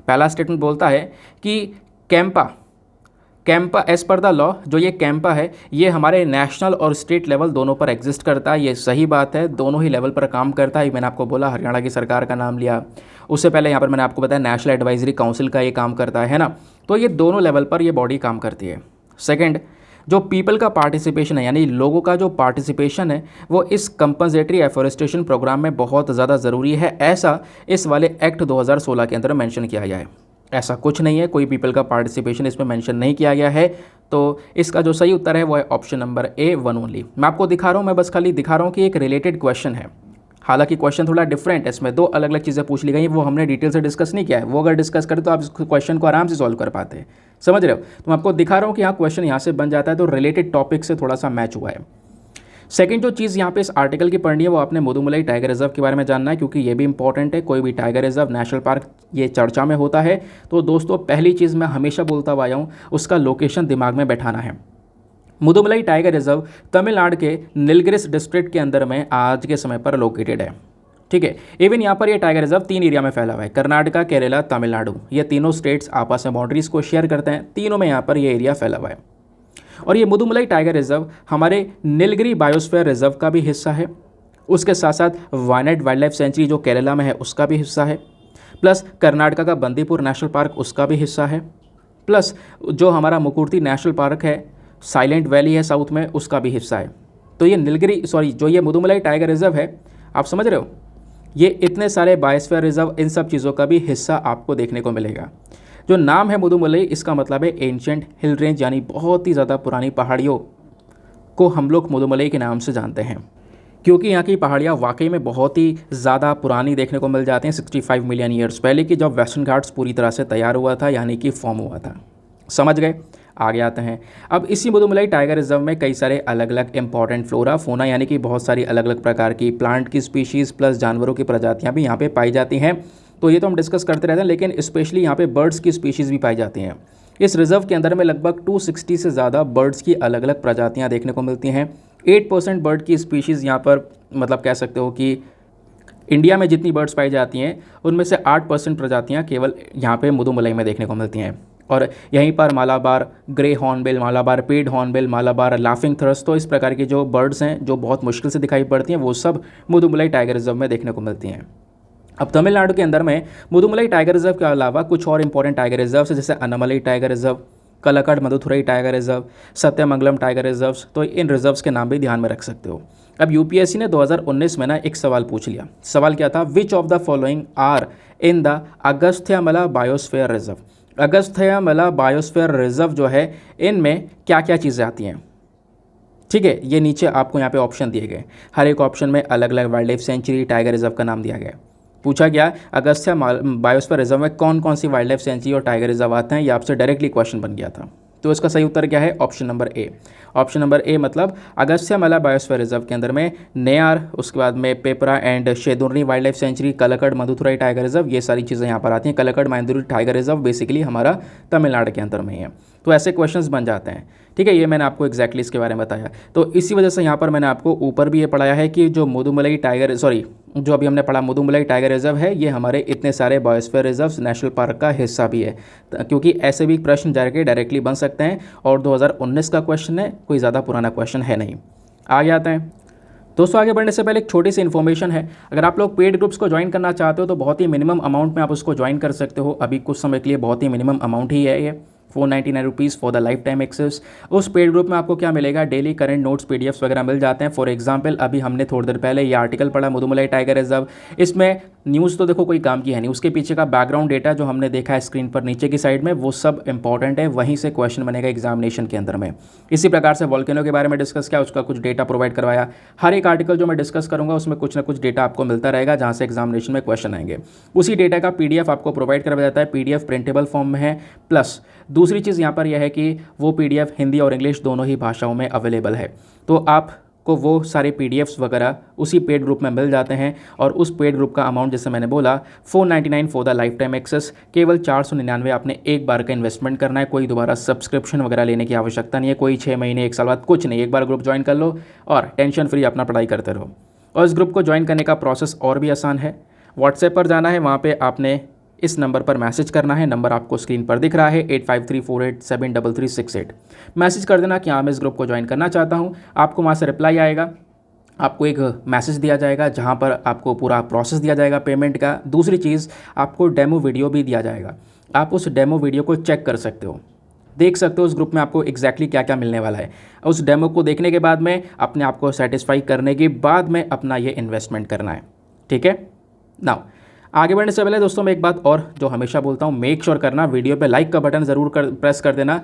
पहला स्टेटमेंट बोलता है कि CAMPA as per the law, जो ये कैंपा है ये हमारे नेशनल और स्टेट लेवल दोनों पर एग्जिस्ट करता है। ये सही बात है, दोनों ही लेवल पर काम करता है। मैंने आपको बोला हरियाणा की सरकार का नाम लिया, उससे पहले यहाँ पर मैंने आपको बताया नेशनल एडवाइजरी काउंसिल का ये काम करता है ना, तो ये दोनों लेवल पर ये बॉडी काम करती है। सेकेंड, जो पीपल का पार्टिसिपेशन है, यानी लोगों का जो पार्टिसिपेशन है, वो इस कंपनसेटरी एफॉरेस्टेशन प्रोग्राम में बहुत ज़्यादा ज़रूरी है, ऐसा इस वाले एक्ट 2016 के अंदर मेंशन किया गया है। ऐसा कुछ नहीं है, कोई पीपल का पार्टिसिपेशन इसमें मेंशन नहीं किया गया है। तो इसका जो सही उत्तर है वो है ऑप्शन नंबर A, 1 ओनली। मैं आपको दिखा रहा हूँ, मैं बस खाली दिखा रहा हूँ कि एक रिलेटेड क्वेश्चन है, हालांकि क्वेश्चन थोड़ा डिफरेंट है, इसमें 2 अलग अलग चीज़ें पूछ ली गई, वो हमने डिटेल से डिस्कस नहीं किया है। वो अगर डिस्कस करें तो आप इस क्वेश्चन को आराम से सॉल्व कर पाते हैं। समझ रहे हो। तो मैं आपको दिखा रहा हूँ कि हाँ क्वेश्चन यहाँ से बन जाता है, तो रिलेटेड टॉपिक से थोड़ा सा मैच हुआ है। सेकंड जो चीज़ यहाँ पे इस आर्टिकल की पढ़नी है वो आपने मुदुमलाई टाइगर रिजर्व के बारे में जानना है, क्योंकि ये भी इंपॉर्टेंट है। कोई भी टाइगर रिजर्व, नेशनल पार्क ये चर्चा में होता है, तो दोस्तों पहली चीज़ मैं हमेशा बोलता हुआ आया हूँ, उसका लोकेशन दिमाग में बैठाना है। मुदुमलाई टाइगर रिजर्व तमिलनाडु के नीलगिरिस डिस्ट्रिक्ट के अंदर में आज के समय पर लोकेटेड है। ठीक है, इवन यहाँ पर ये टाइगर रिजर्व 3 एरिया में फैला हुआ है, कर्नाटका, केरला, तमिलनाडु, ये तीनों स्टेट्स आपस में बाउंड्रीज को शेयर करते हैं, तीनों में यहाँ पर ये एरिया फैला हुआ है। और ये मुदुमलाई टाइगर रिजर्व हमारे नीलगिरी बायोस्फीयर रिजर्व का भी हिस्सा है, उसके साथ साथ वायनाड वाइल्ड लाइफ सेंचुरी जो केरला में है उसका भी हिस्सा है, प्लस कर्नाटका का बंदीपुर नेशनल पार्क उसका भी हिस्सा है, प्लस जो हमारा मुकुर्ती नेशनल पार्क है, साइलेंट वैली है साउथ में, उसका भी हिस्सा है। तो ये जो ये मुदुमलाई टाइगर रिजर्व है, आप समझ रहे हो, ये इतने सारे बायोस्फीयर रिजर्व, इन सब चीज़ों का भी हिस्सा आपको देखने को मिलेगा। जो नाम है मुदुमलाई, इसका मतलब है एंशिएंट हिल रेंज, यानी बहुत ही ज़्यादा पुरानी पहाड़ियों को हम लोग मुदुमलाई के नाम से जानते हैं, क्योंकि यहाँ की पहाड़ियाँ वाकई में बहुत ही ज़्यादा पुरानी देखने को मिल जाती हैं, 65 मिलियन ईयर्स पहले की, जब वेस्टर्न घाट्स पूरी तरह से तैयार हुआ था, यानी कि फॉर्म हुआ था। समझ गए। आगे आते हैं। अब इसी मुदुमलाई टाइगर रिजर्व में कई सारे अलग अलग इंपॉर्टेंट फ्लोरा फोना, यानी कि बहुत सारी अलग अलग प्रकार की प्लांट की स्पीशीज़ प्लस जानवरों की प्रजातियाँ भी यहाँ पे पाई जाती हैं। तो ये तो हम डिस्कस करते रहते हैं, लेकिन स्पेशली यहाँ पे बर्ड्स की स्पीशीज़ भी पाई जाती हैं। इस रिजर्व के अंदर में लगभग 260 से ज़्यादा बर्ड्स की अलग अलग प्रजातियाँ देखने को मिलती हैं। 8% बर्ड की स्पीशीज़ यहाँ पर, मतलब कह सकते हो कि इंडिया में जितनी बर्ड्स पाई जाती हैं उनमें से 8% प्रजातियाँ केवल यहाँ पे मुदुमलाई में देखने को मिलती हैं। और यहीं पर Malabar grey hornbill, Malabar paid hornbill, Malabar laughing thrust, तो इस प्रकार की जो बर्ड्स हैं जो बहुत मुश्किल से दिखाई पड़ती हैं, वो सब मुदुमलाई टाइगर रिजर्व में देखने को मिलती हैं। अब तमिलनाडु के अंदर में मुदुमलाई टाइगर रिजर्व के अलावा कुछ और इंपॉर्टेंट टाइगर रिजर्व है, जैसे Anamalai tiger reserve, Kalakad Mundanthurai tiger reserve, Sathyamangalam tiger reserves, तो इन रिजर्व्स के नाम भी ध्यान में रख सकते हो। अब यूपीएससी ने 2019 में ना एक सवाल पूछ लिया। सवाल क्या था, which of the following are in the Agasthyamala biosphere reserve. Agasthyamala biosphere reserve जो है, इनमें क्या क्या चीज़ें आती हैं। ठीक है, ये नीचे आपको यहाँ पे ऑप्शन दिए गए, हर एक ऑप्शन में अलग अलग wild life sanctuary, tiger reserve का नाम दिया गया। पूछा गया अगस्त्या बायोस्फीयर रिजर्व में कौन कौन सी वाइल्ड लाइफ सेंचुरी और टाइगर रिजर्व आते हैं, ये आपसे डायरेक्टली क्वेश्चन बन गया था। तो इसका सही उत्तर क्या है, ऑप्शन नंबर ए। ऑप्शन नंबर ए मतलब अगस्त्यामला बायोस्फीयर रिजर्व के अंदर में नेयार, उसके बाद में Peppara and Shendurney wildlife sanctuary, Kalakad Mundanthurai tiger reserve, ये सारी चीज़ें यहाँ पर आती हैं। Kalakad Mundanthurai tiger reserve basically हमारा तमिलनाडु के अंदर में ही है। तो ऐसे क्वेश्चंस बन जाते हैं। ठीक है, ये मैंने आपको एक्जैक्टली इसके बारे में बताया। तो इसी वजह से यहाँ पर मैंने आपको ऊपर भी ये पढ़ाया है कि जो मुदुमलाई टाइगर जो अभी हमने पढ़ा मुदुमलाई टाइगर रिजर्व है, ये हमारे इतने सारे बायोस्फीयर रिजर्व्स नेशनल पार्क का हिस्सा भी है, क्योंकि ऐसे भी प्रश्न जाके डायरेक्टली बन सकते हैं। और 2019 का क्वेश्चन है, कोई ज़्यादा पुराना क्वेश्चन है नहीं। आगे आते हैं दोस्तों। आगे बढ़ने से पहले एक छोटी सी इन्फॉर्मेशन है, अगर आप लोग पेड ग्रुप्स को ज्वाइन करना चाहते हो तो बहुत ही मिनिमम अमाउंट में आप उसको ज्वाइन कर सकते हो। अभी कुछ समय के लिए बहुत ही मिनिमम अमाउंट ही है ये, 499 rupees for the lifetime access. उस पेड ग्रुप में आपको क्या मिलेगा, डेली करंट नोट्स पीडीएफ्स वगैरह मिल जाते हैं। फॉर एग्जांपल अभी हमने थोड़ी देर पहले ये आर्टिकल पढ़ा मुदुमलाई टाइगर रिजर्व, इसमें न्यूज़ तो देखो कोई काम की है नहीं, उसके पीछे का बैकग्राउंड डेटा जो हमने देखा है स्क्रीन पर नीचे की साइड में, वो सब इंपॉर्टेंट है, वहीं से क्वेश्चन बनेगा एग्जामिनेशन के अंदर में। इसी प्रकार से वॉल्केनो के बारे में डिस्कस किया, उसका कुछ डेटा प्रोवाइड करवाया। हर एक आर्टिकल जो मैं डिस्कस करूंगा उसमें कुछ ना कुछ डेटा आपको मिलता रहेगा, जहाँ से एग्जामिनेशन में क्वेश्चन आएंगे। उसी डेटा का पीडीएफ आपको प्रोवाइड करवाया जाता है, पीडीएफ प्रिंटेबल फॉर्म में है। प्लस दूसरी चीज़ यहाँ पर यह है कि वो पीडीएफ हिंदी और इंग्लिश दोनों ही भाषाओं में अवेलेबल है। तो आपको वो सारे पीडीएफ्स वगैरह उसी पेड ग्रुप में मिल जाते हैं। और उस पेड ग्रुप का अमाउंट जैसे मैंने बोला 499 for the lifetime access, केवल 499 आपने एक बार का इन्वेस्टमेंट करना है। कोई दोबारा सब्सक्रिप्शन वगैरह लेने की आवश्यकता नहीं है, कोई 6 महीने 1 साल बाद कुछ नहीं, एक बार ग्रुप ज्वाइन कर लो और टेंशन फ्री अपना पढ़ाई करते रहो। और इस ग्रुप को ज्वाइन करने का प्रोसेस और भी आसान है। व्हाट्सएप पर जाना है, वहाँ पर आपने इस नंबर पर मैसेज करना है, नंबर आपको स्क्रीन पर दिख रहा है 8534873368। मैसेज कर देना कि हाँ मैं इस ग्रुप को ज्वाइन करना चाहता हूँ। आपको वहाँ से रिप्लाई आएगा, आपको एक मैसेज दिया जाएगा जहाँ पर आपको पूरा प्रोसेस दिया जाएगा पेमेंट का। दूसरी चीज़, आपको डेमो वीडियो भी दिया जाएगा, आप उस डेमो वीडियो को चेक कर सकते हो, देख सकते हो उस ग्रुप में आपको एग्जैक्टली क्या क्या मिलने वाला है। उस डेमो को देखने के बाद में अपने आप को सेटिस्फाई करने के बाद में अपना ये इन्वेस्टमेंट करना है। ठीक है, नाउ आगे बढ़ने से पहले दोस्तों मैं एक बात और जो हमेशा बोलता हूँ, मेक श्योर करना वीडियो पे लाइक का बटन ज़रूर प्रेस कर देना।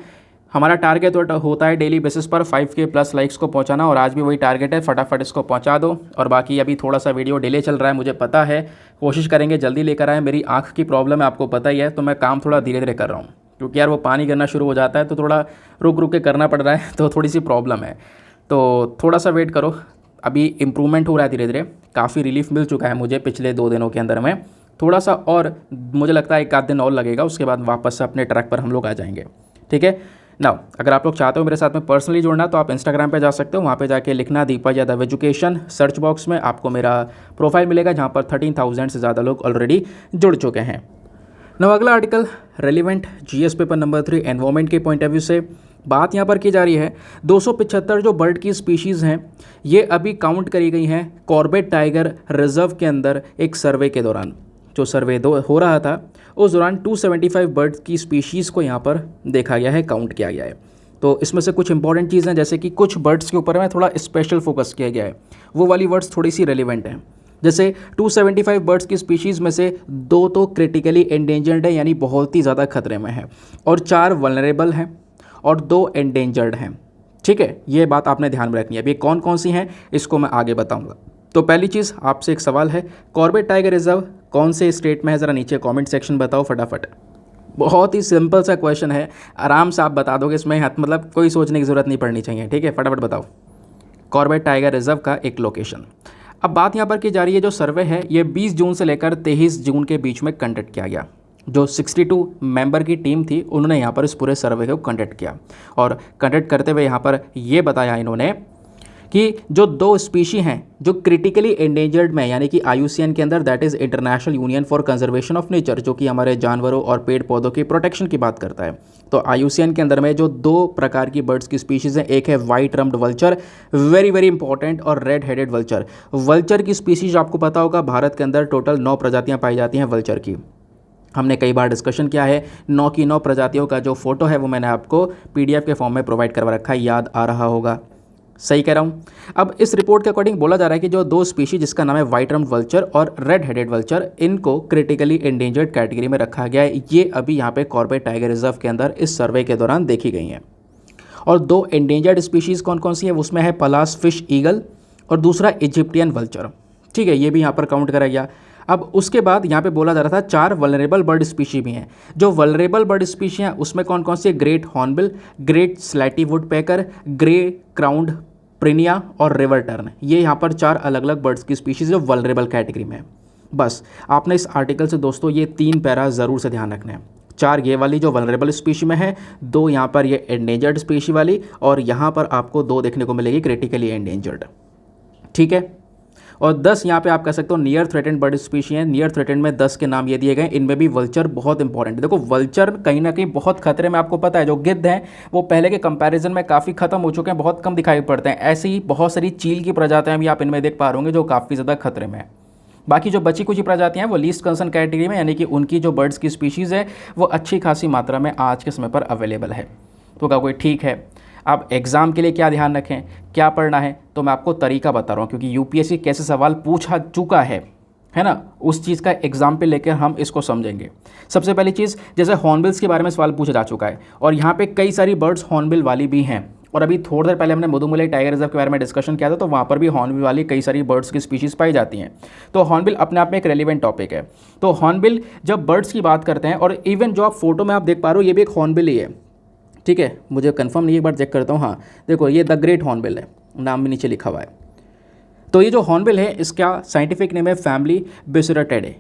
हमारा टारगेट तो होता है डेली बेसिस पर 5K प्लस लाइक्स को पहुंचाना, और आज भी वही टारगेट है, फटाफट इसको पहुंचा दो। और बाकी अभी थोड़ा सा वीडियो डिले चल रहा है, मुझे पता है, कोशिश करेंगे जल्दी लेकर आए। मेरी आँख की प्रॉब्लम है, आपको पता ही है, तो मैं काम थोड़ा धीरे धीरे कर रहा हूँ, क्योंकि यार वो पानी गिरना शुरू हो जाता है तो थोड़ा रुक रुक के करना पड़ रहा है, तो थोड़ी सी प्रॉब्लम है। तो थोड़ा सा वेट करो, अभी इम्प्रूवमेंट हो रहा है धीरे धीरे, काफ़ी रिलीफ मिल चुका है मुझे पिछले 2 दिनों के अंदर में। थोड़ा सा और मुझे लगता है 1 आध दिन और लगेगा, उसके बाद वापस से अपने ट्रैक पर हम लोग आ जाएंगे। ठीक है, नाउ अगर आप लोग चाहते हो मेरे साथ में पर्सनली जुड़ना तो आप इंस्टाग्राम पे जा सकते हो, वहाँ पे जाके लिखना दीपक यादव एजुकेशन, सर्च बॉक्स में आपको मेरा प्रोफाइल मिलेगा जहाँ पर 13,000 से ज़्यादा लोग ऑलरेडी जुड़ चुके हैं। नाउ अगला article relevant GS paper number 3 environment के पॉइंट ऑफ व्यू से बात यहाँ पर की जा रही है। 275 जो बर्ड की स्पीशीज़ हैं ये अभी काउंट करी गई हैं कॉर्बेट टाइगर रिजर्व के अंदर। एक सर्वे के दौरान जो सर्वे हो रहा था उस दौरान 275 बर्ड्स की स्पीशीज़ को यहाँ पर देखा गया है, काउंट किया गया है। तो इसमें से कुछ इंपॉर्टेंट चीज़ें जैसे कि कुछ बर्ड्स के ऊपर में थोड़ा स्पेशल फोकस किया गया है, वो वाली वर्ड्स थोड़ी सी रेलिवेंट हैं। जैसे 275 बर्ड्स की स्पीशीज़ में से 2 तो क्रिटिकली एंडेंजर्ड है, यानी बहुत ही ज़्यादा खतरे में है, और 4 वल्नरेबल हैं और 2 एंडेंजर्ड हैं। ठीक है, ये बात आपने ध्यान में रखनी है। अब ये कौन कौन सी हैं इसको मैं आगे बताऊंगा। तो पहली चीज़ आपसे एक सवाल है, कॉर्बेट टाइगर रिजर्व कौन से स्टेट में है, ज़रा नीचे कमेंट सेक्शन बताओ फटाफट। बहुत ही सिंपल सा क्वेश्चन है, आराम से आप बता दोगे, इसमें मतलब कोई सोचने की ज़रूरत नहीं पड़नी चाहिए। ठीक है, फटाफट बताओ कॉर्बेट टाइगर रिजर्व का एक लोकेशन। अब बात यहाँ पर की जा रही है, जो सर्वे है ये 20 जून से लेकर 23 जून के बीच में कंडक्ट किया गया। जो 62 मेंबर की टीम थी उन्होंने यहाँ पर इस पूरे सर्वे को कंडक्ट किया, और कंडक्ट करते हुए यहाँ पर ये बताया इन्होंने कि जो 2 स्पीशी हैं जो क्रिटिकली एंडेंजर्ड में, यानी कि IUCN के अंदर, that is international union for conservation of nature, जो कि हमारे जानवरों और पेड़ पौधों की प्रोटेक्शन की बात करता है। तो IUCN के अंदर में जो 2 प्रकार की बर्ड्स की स्पीशीज़ हैं, एक है white rumped vulture, very very important, और रेड हेडेड वल्चर। वल्चर की स्पीशीज़ आपको पता होगा भारत के अंदर टोटल 9 प्रजातियाँ पाई जाती हैं वल्चर की। हमने कई बार डिस्कशन किया है। 9 की 9 प्रजातियों का जो फोटो है वो मैंने आपको पीडीएफ के फॉर्म में प्रोवाइड करवा रखा है, याद आ रहा होगा। सही कह रहा हूँ। अब इस रिपोर्ट के अकॉर्डिंग बोला जा रहा है कि जो 2 स्पीशीज जिसका नाम है व्हाइट रम्ड वल्चर और रेड हेडेड वल्चर, इनको क्रिटिकली एंडेंजर्ड कैटेगरी में रखा गया है। ये अभी यहाँ पे कॉर्बेट टाइगर रिजर्व के अंदर इस सर्वे के दौरान देखी गई हैं। और 2 एंडेंजर्ड स्पीशीज़ कौन कौन सी है, उसमें है पलास फिश ईगल और दूसरा इजिप्टियन वल्चर। ठीक है, ये भी यहाँ पर काउंट करा गया। अब उसके बाद यहाँ पे बोला जा रहा था 4 वल्नरेबल बर्ड स्पीशी भी हैं। जो वल्नरेबल बर्ड स्पीशी हैं उसमें कौन कौन सी है, great hornbill, great slaty woodpecker, grey crowned prinia और रिवर टर्न। ये यहाँ पर 4 अलग अलग बर्ड्स की स्पीशीज़ जो वल्नरेबल कैटेगरी में है। बस आपने इस आर्टिकल से दोस्तों ये 3 पैरा ज़रूर से ध्यान रखना है। 4 ये वाली जो वल्नरेबल स्पीशी में है, 2 यहाँ पर ये एंडेंजर्ड स्पीशी वाली, और यहाँ पर आपको 2 देखने को मिलेगी क्रिटिकली एंडेंजर्ड। ठीक है, और 10 यहाँ पे आप कह सकते हो नियर थ्रेटेंड बर्ड स्पीशी हैं। नियर थ्रेटेंड में 10 के नाम ये दिए गए, इनमें भी वल्चर बहुत इंपॉर्टेंट है। देखो वल्चर कहीं ना कहीं बहुत खतरे में, आपको पता है जो गिद्ध हैं वो पहले के कंपैरिजन में काफ़ी खत्म हो चुके हैं, बहुत कम दिखाई पड़ते हैं। ऐसी ही बहुत सारी चील की प्रजातियाँ भी आप इनमें देख पा रहे होंगे जो काफ़ी ज़्यादा खतरे में है। बाकी जो बची कुछ प्रजातियाँ हैं वो लीस्ट कंसर्न कैटेगरी में, यानी कि उनकी जो बर्ड्स की स्पीशीज़ है वो अच्छी खासी मात्रा में आज के समय पर अवेलेबल है। तो क्या कोई ठीक है। अब एग्ज़ाम के लिए क्या ध्यान रखें, क्या पढ़ना है, तो मैं आपको तरीका बता रहा हूँ, क्योंकि यूपीएससी कैसे सवाल पूछा चुका है ना, उस चीज़ का एग्जाम पे लेकर हम इसको समझेंगे। सबसे पहली चीज़, जैसे हॉर्नबिल्स के बारे में सवाल पूछा जा चुका है और यहाँ पे कई सारी बर्ड्स हॉर्नबिल वाली भी हैं। और अभी थोड़ी देर पहले हमने मुदुमलाई टाइगर रिजर्व के बारे में डिस्कशन किया था, तो वहाँ पर भी हॉर्नबिल वाली कई सारी बर्ड्स की स्पीशीज़ पाई जाती हैं। तो हॉर्नबिल अपने आप में एक रेलिवेंट टॉपिक है। तो हॉर्नबिल जब बर्ड्स की बात करते हैं, और इवन जो आप फोटो में आप देख पा रहे हो ये भी एक हॉर्नबिल ही है। ठीक है, मुझे कंफर्म नहीं, एक बार चेक करता हूँ। हाँ देखो, ये द ग्रेट हॉर्नबिल है, नाम भी नीचे लिखा हुआ है। तो ये जो हॉर्नबिल है इसका साइंटिफिक नेम है फैमिली बिसुरटेडे।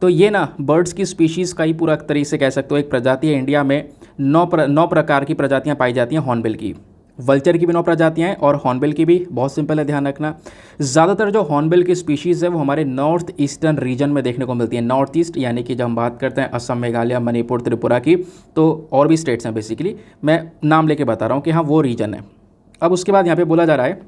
तो ये ना बर्ड्स की स्पीशीज़ का ही पूरा तरीके से कह सकते हो एक प्रजाति है। इंडिया में 9 प्रकार की प्रजातियाँ पाई जाती हैं हॉर्नबिल की। वल्चर की भी 9 प्रजातियाँ हैं और हॉर्नबिल की भी। बहुत सिंपल है, ध्यान रखना। ज़्यादातर जो हॉर्नबिल की स्पीशीज़ है वो हमारे नॉर्थ ईस्टर्न रीजन में देखने को मिलती है। नॉर्थ ईस्ट यानी कि जब हम बात करते हैं असम, मेघालय, मणिपुर, त्रिपुरा की, तो और भी स्टेट्स हैं बेसिकली, मैं नाम लेके बता रहा हूँ कि हाँ वो रीजन है। अब उसके बाद यहाँ पे बोला जा रहा है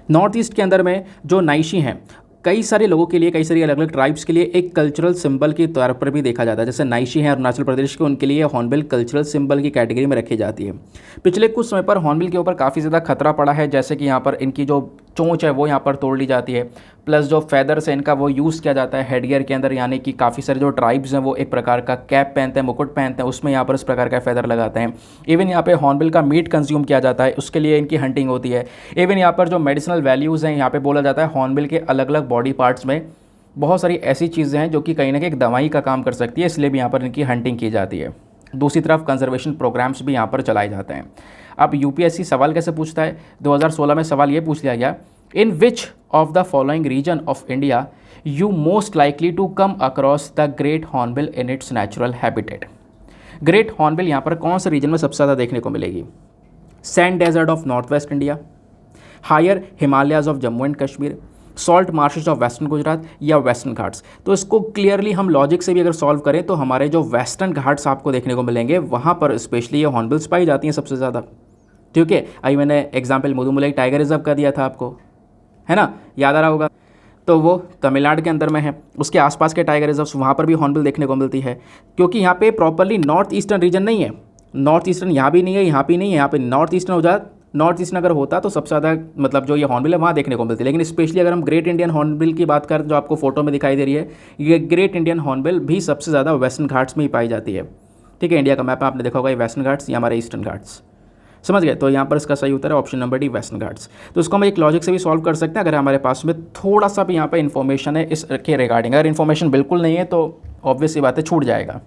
नॉर्थ ईस्ट के अंदर में जो नाइशी हैं, कई सारे लोगों के लिए, कई सारी अलग अलग ट्राइब्स के लिए एक कल्चरल सिंबल के तौर पर भी देखा जाता है। जैसे नाइशी हैं अरुणाचल प्रदेश के, उनके लिए हॉर्नबिल कल्चरल सिंबल की कैटेगरी में रखी जाती है। पिछले कुछ समय पर हॉर्नबिल के ऊपर काफ़ी ज़्यादा खतरा पड़ा है, जैसे कि यहाँ पर इनकी जो चोंच है वो यहाँ पर तोड़ ली जाती है, प्लस जो फैदर्स है इनका वो यूज़ किया जाता है हेडगियर के अंदर, यानी कि काफ़ी सारे जो ट्राइब्स हैं वो एक प्रकार का कैप पहनते हैं, मुकुट पहनते हैं, उसमें यहाँ पर इस प्रकार का फैदर लगाते हैं। इवन यहाँ पे हॉर्नबिल का मीट कंज्यूम किया जाता है, उसके लिए इनकी हंटिंग होती है। इवन यहाँ पर जो मेडिसिनल वैल्यूज़ हैं, यहाँ पे बोला जाता है हॉर्नबिल के अलग अलग बॉडी पार्ट्स में बहुत सारी ऐसी चीज़ें हैं जो कि कहीं ना कहीं एक दवाई का काम कर सकती है, इसलिए भी यहाँ पर इनकी हंटिंग की जाती है। दूसरी तरफ कंजर्वेशन प्रोग्राम्स भी यहाँ पर चलाए जाते हैं। अब यूपीएससी सवाल कैसे पूछता है, 2016 में सवाल ये पूछ लिया गया, in which of the following region of India you most likely to come across the great hornbill in its natural habitat. Great hornbill यहाँ पर कौन से रीजन में सबसे ज़्यादा देखने को मिलेगी? Sand desert of north west India, higher Himalayas of Jammu and Kashmir, salt marshes of western Gujarat, या वेस्टर्न घाट्स। तो इसको क्लियरली हम लॉजिक से भी अगर सॉल्व करें तो हमारे जो वेस्टर्न घाट्स आपको देखने को मिलेंगे, वहाँ पर स्पेशली ये हॉर्नबिल्स पाई जाती हैं सबसे ज़्यादा। ठीक है, अभी मैंने एग्जाम्पल मुदुमलाई टाइगर रिजर्व का दिया था आपको, है ना, याद आ रहा होगा। तो वो तमिलनाडु के अंदर में है, उसके आसपास के टाइगर रिजर्व्स, वहाँ पर भी हॉर्नबिल देखने को मिलती है, क्योंकि यहाँ पे प्रॉपरली नॉर्थ ईस्टर्न रीजन नहीं है। नॉर्थ ईस्टर्न यहाँ भी नहीं है, यहाँ भी नहीं है, यहाँ पे नॉर्थ ईस्टर्न हो जाता। नॉर्थ ईस्टर्न अगर होता तो सबसे ज़्यादा मतलब जो ये हॉर्नबिल है वहाँ देखने को मिलती है। लेकिन स्पेशली अगर हम ग्रेट इंडियन हॉर्नबिल की बात करें, जो आपको फोटो में दिखाई दे रही है, ये ग्रेट इंडियन हॉर्नबिल भी सबसे ज़्यादा वेस्टर्न घाट्स में ही पाई जाती है। ठीक है, इंडिया का मैप आपने देखा होगा, ये वेस्टर्न घाट्स, ये हमारे ईस्टर्न घाट्स, समझ गए। तो यहाँ पर इसका सही उत्तर है option number D, western Ghats. तो इसको हम एक लॉजिक से भी सॉल्व कर सकते हैं अगर हमारे पास में थोड़ा सा भी यहाँ पर इन्फॉर्मेशन है इसके रिगार्डिंग। अगर इन्फॉर्मेशन बिल्कुल नहीं है तो ऑब्वियस सी बात है, छूट जाएगा,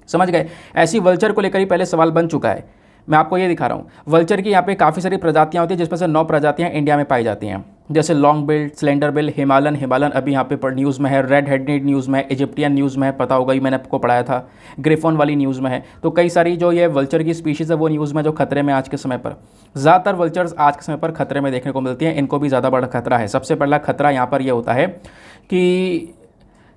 समझ गए। ऐसी वल्चर को लेकर ही पहले सवाल बन चुका है, मैं आपको ये दिखा रहा हूँ। वल्चर की यहाँ पे काफ़ी सारी प्रजातियाँ होती हैं, जिसमें से 9 प्रजातियाँ इंडिया में पाई जाती हैं, जैसे long bill, slender bill, Himalayan अभी यहाँ पे न्यूज़ में है, रेड हेडेड न्यूज़ में है, इजिप्टियन न्यूज़ में है, पता होगा ही, मैंने आपको पढ़ाया था, ग्रिफोन वाली न्यूज़ में है। तो कई सारी जो ये वल्चर की स्पीशीज़ है वो न्यूज़ में जो खतरे में आज के समय पर, ज़्यादातर वल्चर्स आज के समय पर खतरे में देखने को मिलती हैं, इनको भी ज़्यादा बड़ा खतरा है। सबसे पहला खतरा यहाँ पर ये होता है कि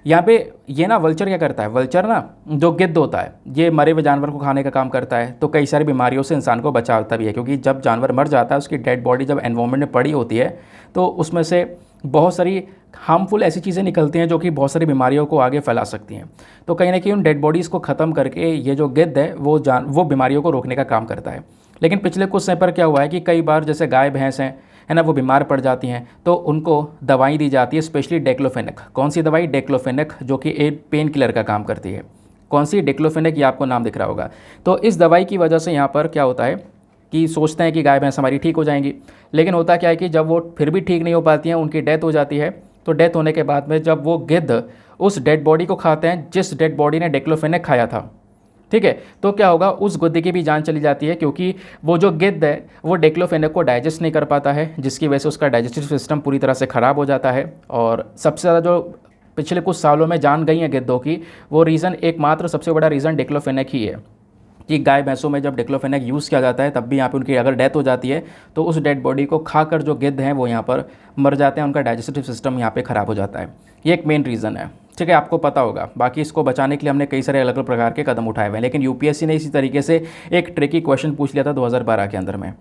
यहाँ पे ये ना वल्चर क्या करता है, वल्चर ना जो गिद्ध होता है ये मरे हुए जानवर को खाने का काम करता है, तो कई सारी बीमारियों से इंसान को बचाता भी है, क्योंकि जब जानवर मर जाता है उसकी डेड बॉडी जब एनवायरनमेंट में पड़ी होती है तो उसमें से बहुत सारी हार्मफुल ऐसी चीज़ें निकलती हैं जो कि बहुत सारी बीमारियों को आगे फैला सकती हैं। तो कहीं ना कहीं उन डेड बॉडीज़ को ख़त्म करके ये जो गिद्ध है वो बीमारियों को रोकने का काम करता है। लेकिन पिछले कुछ समय पर क्या हुआ है कि कई बार जैसे गाय भैंस हैं, है ना, वो बीमार पड़ जाती हैं तो उनको दवाई दी जाती है, स्पेशली डेक्लोफेनेक। कौन सी दवाई? डेक्लोफेनेक, जो कि एक पेन किलर का काम करती है। कौन सी? डेक्लोफेनेक, ये आपको नाम दिख रहा होगा। तो इस दवाई की वजह से यहाँ पर क्या होता है कि सोचते हैं कि गाय भैंस हमारी ठीक हो जाएंगी, लेकिन होता क्या है कि जब वो फिर भी ठीक नहीं हो पाती हैं, उनकी डेथ हो जाती है। तो डेथ होने के बाद में जब वो गिद्ध उस डेड बॉडी को खाते हैं जिस डेड बॉडी ने डेक्लोफेनेक खाया था, ठीक है, तो क्या होगा, उस गिद्ध की भी जान चली जाती है, क्योंकि वो जो गिद्ध है वो डेक्लोफेनेक को डाइजेस्ट नहीं कर पाता है, जिसकी वजह से उसका डाइजेस्टिव सिस्टम पूरी तरह से ख़राब हो जाता है। और सबसे ज़्यादा जो पिछले कुछ सालों में जान गई हैं गिद्धों की, वो रीज़न, एकमात्र सबसे बड़ा रीज़न डेक्लोफेनेक ही है कि गाय भैंसों में जब डेक्लोफेनेक यूज़ किया जाता है तब भी यहाँ पे उनकी अगर डेथ हो जाती है तो उस डेड बॉडी को खाकर जो गिद्ध हैं वो यहाँ पर मर जाते हैं, उनका डाइजेस्टिव सिस्टम यहाँ पे ख़राब हो जाता है। ये एक मेन रीज़न है, ठीक है, आपको पता होगा। बाकी इसको बचाने के लिए हमने कई सारे अलग अलग प्रकार के कदम उठाए हुए हैं, लेकिन यूपीएससी ने इसी तरीके से एक ट्रिकी क्वेश्चन पूछ लिया था 2012 के अंदर में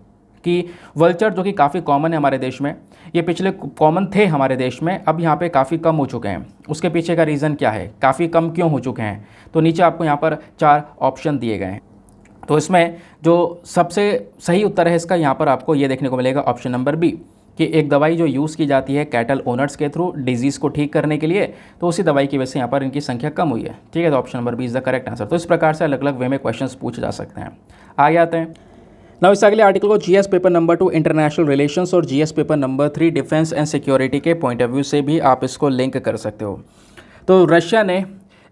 कि वल्चर, जो कि काफ़ी कॉमन है हमारे देश में, ये पिछले कॉमन थे हमारे देश में, अब यहाँ पे काफ़ी कम हो चुके हैं। उसके पीछे का रीज़न क्या है, काफ़ी कम क्यों हो चुके हैं? तो नीचे आपको यहाँ पर 4 ऑप्शन दिए गए हैं। तो इसमें जो सबसे सही उत्तर है इसका, यहाँ पर आपको ये देखने को मिलेगा ऑप्शन नंबर बी, कि एक दवाई जो यूज़ की जाती है कैटल ओनर्स के थ्रू डिजीज़ को ठीक करने के लिए, तो उसी दवाई की वजह से यहाँ पर इनकी संख्या कम हुई है, ठीक है। तो option number B is the correct answer. तो इस प्रकार से अलग अलग वे में क्वेश्चंस पूछे जा सकते हैं। आगे आते हैं नाउ इस अगले आर्टिकल को GS paper number 2 international relations और GS paper number 3 defence and security के पॉइंट ऑफ व्यू से भी आप इसको लिंक कर सकते हो। तो रशिया ने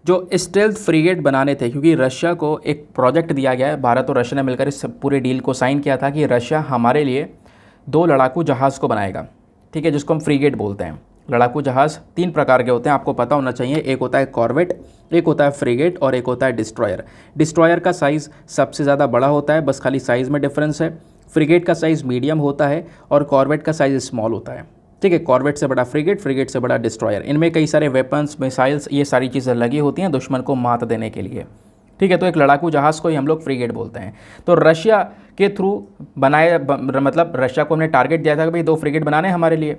जो स्टेल्थ फ्रिगेट बनाने थे, क्योंकि रशिया को एक प्रोजेक्ट दिया गया है, भारत और रशिया ने मिलकर इस पूरे डील को साइन किया था कि रशिया हमारे लिए 2 लड़ाकू जहाज़ को बनाएगा, ठीक है, जिसको हम फ्रिगेट बोलते हैं। लड़ाकू जहाज़ 3 प्रकार के होते हैं, आपको पता होना चाहिए। एक होता है कॉर्वेट, एक होता है फ्रिगेट और एक होता है डिस्ट्रॉयर। डिस्ट्रॉयर का साइज़ सबसे ज़्यादा बड़ा होता है, बस खाली साइज़ में डिफरेंस है। फ्रिगेट का साइज़ मीडियम होता है और कॉर्वेट का साइज़ स्मॉल होता है, ठीक है। कॉर्वेट से बड़ा फ्रिगेट, फ्रिगेट से बड़ा डिस्ट्रॉयर। इनमें कई सारे वेपन्स, मिसाइल्स, ये सारी चीज़ें लगी होती हैं दुश्मन को मात देने के लिए, ठीक है। तो एक लड़ाकू जहाज़ को ही हम लोग फ्रिगेट बोलते हैं। तो रशिया के थ्रू बनाए, मतलब रशिया को हमने टारगेट दिया था कि भाई 2 फ्रिगेट बनाने हमारे लिए।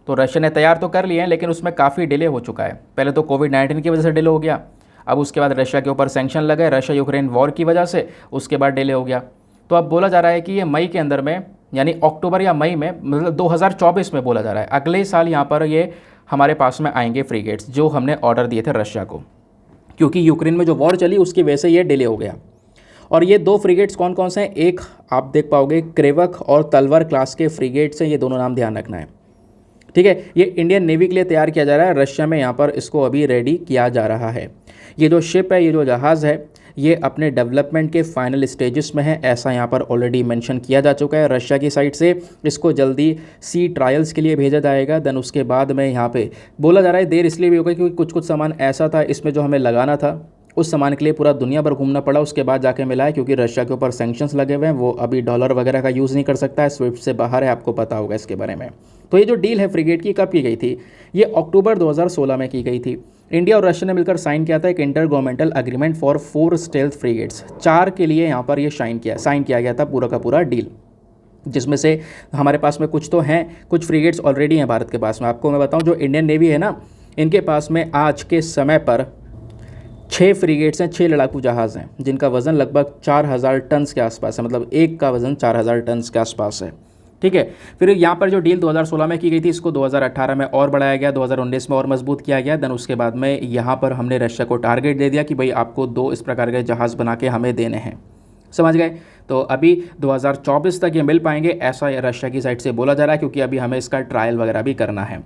तो रशिया ने तैयार तो कर लिए हैं, लेकिन उसमें काफ़ी डिले हो चुका है। पहले तो कोविड-19 की वजह से डिले हो गया, अब उसके बाद रशिया के ऊपर सैंक्शन लगे रशिया यूक्रेन वॉर की वजह से, उसके बाद डिले हो गया। तो अब बोला जा रहा है कि ये मई के अंदर में, यानी अक्टूबर या मई में, मतलब 2024 में बोला जा रहा है, अगले साल यहाँ पर ये हमारे पास में आएंगे फ्रिगेट्स, जो हमने ऑर्डर दिए थे रशिया को, क्योंकि यूक्रेन में जो वॉर चली उसकी वजह से ये डिले हो गया। और ये 2 फ्रिगेट्स कौन कौन से हैं? एक आप देख पाओगे क्रेवक और तलवार क्लास के फ्रिगेट्स हैं, ये दोनों नाम ध्यान रखना है, ठीक है। ये इंडियन नेवी के लिए तैयार किया जा रहा है, रशिया में यहाँ पर इसको अभी रेडी किया जा रहा है। ये जो शिप है, ये जो जहाज़ है, ये अपने डेवलपमेंट के फाइनल स्टेजेस में है, ऐसा यहाँ पर ऑलरेडी मेंशन किया जा चुका है रशिया की साइड से। इसको जल्दी सी ट्रायल्स के लिए भेजा जाएगा। देन उसके बाद में यहाँ पे बोला जा रहा है देर इसलिए भी होगा क्योंकि कुछ कुछ सामान ऐसा था इसमें जो हमें लगाना था, उस सामान के लिए पूरा दुनिया भर घूमना पड़ा, उसके बाद जाके मिला है, क्योंकि रशिया के ऊपर सैंक्शंस लगे हुए हैं, वो अभी डॉलर वगैरह का यूज़ नहीं कर सकता है, स्विफ्ट से बाहर है, आपको पता होगा इसके बारे में। तो ये जो डील है फ्रिगेट की कब की गई थी? ये अक्टूबर 2016 में की गई थी। इंडिया और रशिया ने मिलकर साइन किया था एक inter governmental agreement for 4 stealth frigates, 4 के लिए यहाँ पर ये साइन किया गया था पूरा का पूरा डील, जिसमें से हमारे पास में कुछ तो हैं, कुछ फ्रिगेट्स ऑलरेडी हैं भारत के पास में। आपको मैं बताऊं, जो इंडियन नेवी है ना, इनके पास में आज के समय पर 6 फ्रिगेट्स हैं, 6 लड़ाकू जहाज़ हैं, जिनका वज़न लगभग 4000 टन के आसपास है, मतलब एक का वज़न 4000 टन के आसपास है, ठीक है। फिर यहाँ पर जो डील 2016 में की गई थी, इसको 2018 में और बढ़ाया गया, 2019 में और मजबूत किया गया। देन उसके बाद में यहाँ पर हमने रशिया को टारगेट दे दिया कि भाई आपको 2 इस प्रकार के जहाज़ बना के हमें देने हैं, समझ गए। तो अभी 2024 तक ये मिल पाएंगे, ऐसा रशिया की साइड से बोला जा रहा है, क्योंकि अभी हमें इसका ट्रायल वगैरह भी करना है।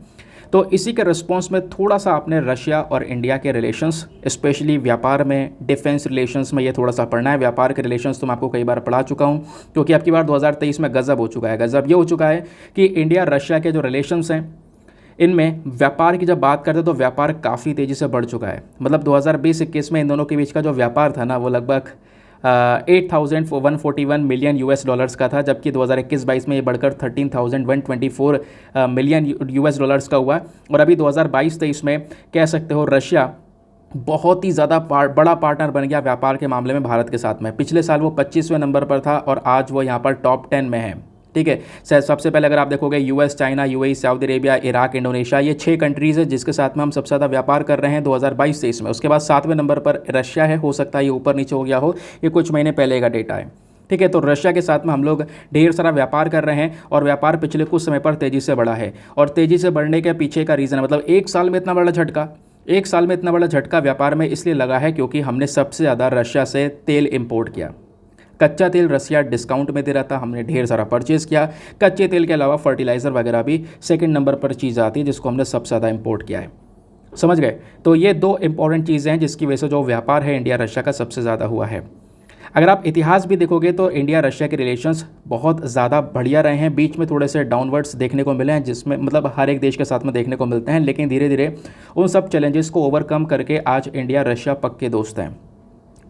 तो इसी के रिस्पॉन्स में थोड़ा सा आपने रशिया और इंडिया के रिलेशंस, स्पेशली व्यापार में, डिफेंस रिलेशंस में ये थोड़ा सा पढ़ना है। व्यापार के रिलेशंस तो मैं आपको कई बार पढ़ा चुका हूँ, क्योंकि आपकी बार 2023 में गज़ब हो चुका है। गज़ब ये हो चुका है कि इंडिया रशिया के जो रिलेशंस हैं, इनमें व्यापार की जब बात करते हैं तो व्यापार काफ़ी तेज़ी से बढ़ चुका है। मतलब 2020-21 में इन दोनों के बीच का जो व्यापार था ना, वो लगभग 8,141 मिलियन यूएस डॉलर्स का था, जबकि 2021-22 में ये बढ़कर 13,124 मिलियन यूएस डॉलर्स का हुआ। और अभी 2022-23 में कह सकते हो रशिया बहुत ही ज़्यादा बड़ा पार्टनर बन गया व्यापार के मामले में भारत के साथ में। पिछले साल वो 25वें नंबर पर था और आज वो यहाँ पर टॉप 10 में है, ठीक है। सबसे पहले अगर आप देखोगे US, China, UAE, Saudi Arabia, Iraq, Indonesia, ये 6 कंट्रीज़ है जिसके साथ में हम सबसे ज़्यादा व्यापार कर रहे हैं 2022-23 में। उसके बाद 7वें नंबर पर रशिया है, हो सकता है ये ऊपर नीचे हो गया हो, ये कुछ महीने पहले का डेटा है। ठीक है, तो रशिया के साथ में हम लोग ढेर सारा व्यापार कर रहे हैं और व्यापार पिछले कुछ समय पर तेज़ी से बढ़ा है। और तेज़ी से बढ़ने के पीछे का रीज़न है, मतलब एक साल में इतना बड़ा झटका, एक साल में इतना बड़ा झटका व्यापार में इसलिए लगा है क्योंकि हमने सबसे ज़्यादा रशिया से तेल इम्पोर्ट किया। कच्चा तेल रशिया डिस्काउंट में दे रहा था, हमने ढेर सारा परचेज़ किया। कच्चे तेल के अलावा फर्टिलाइज़र वगैरह भी सेकंड नंबर पर चीज़ आती है जिसको हमने सबसे ज़्यादा इंपोर्ट किया है। समझ गए? तो ये 2 इंपॉर्टेंट चीज़ें हैं जिसकी वजह से जो व्यापार है इंडिया रशिया का सबसे ज़्यादा हुआ है। अगर आप इतिहास भी देखोगे तो इंडिया रशिया के रिलेशंस बहुत ज़्यादा बढ़िया रहे हैं। बीच में थोड़े से डाउनवर्ड्स देखने को मिले हैं जिसमें मतलब हर एक देश के साथ में देखने को मिलते हैं, लेकिन धीरे धीरे उन सब चैलेंजेस को ओवरकम करके आज इंडिया रशिया पक्के दोस्त हैं।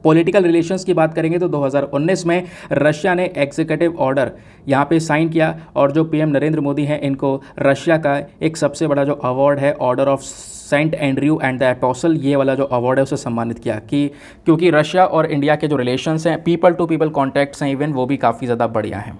पॉलिटिकल रिलेशंस की बात करेंगे तो 2019 में रशिया ने एग्जीक्यूटिव ऑर्डर यहाँ पे साइन किया और जो पीएम नरेंद्र मोदी हैं इनको रशिया का एक सबसे बड़ा जो अवार्ड है order of saint Andrew and the apostle, ये वाला जो अवार्ड है उसे सम्मानित किया कि क्योंकि रशिया और इंडिया के जो रिलेशंस हैं, पीपल टू पीपल कॉन्टैक्ट्स हैं इवन, वो भी काफ़ी ज़्यादा बढ़िया हैं।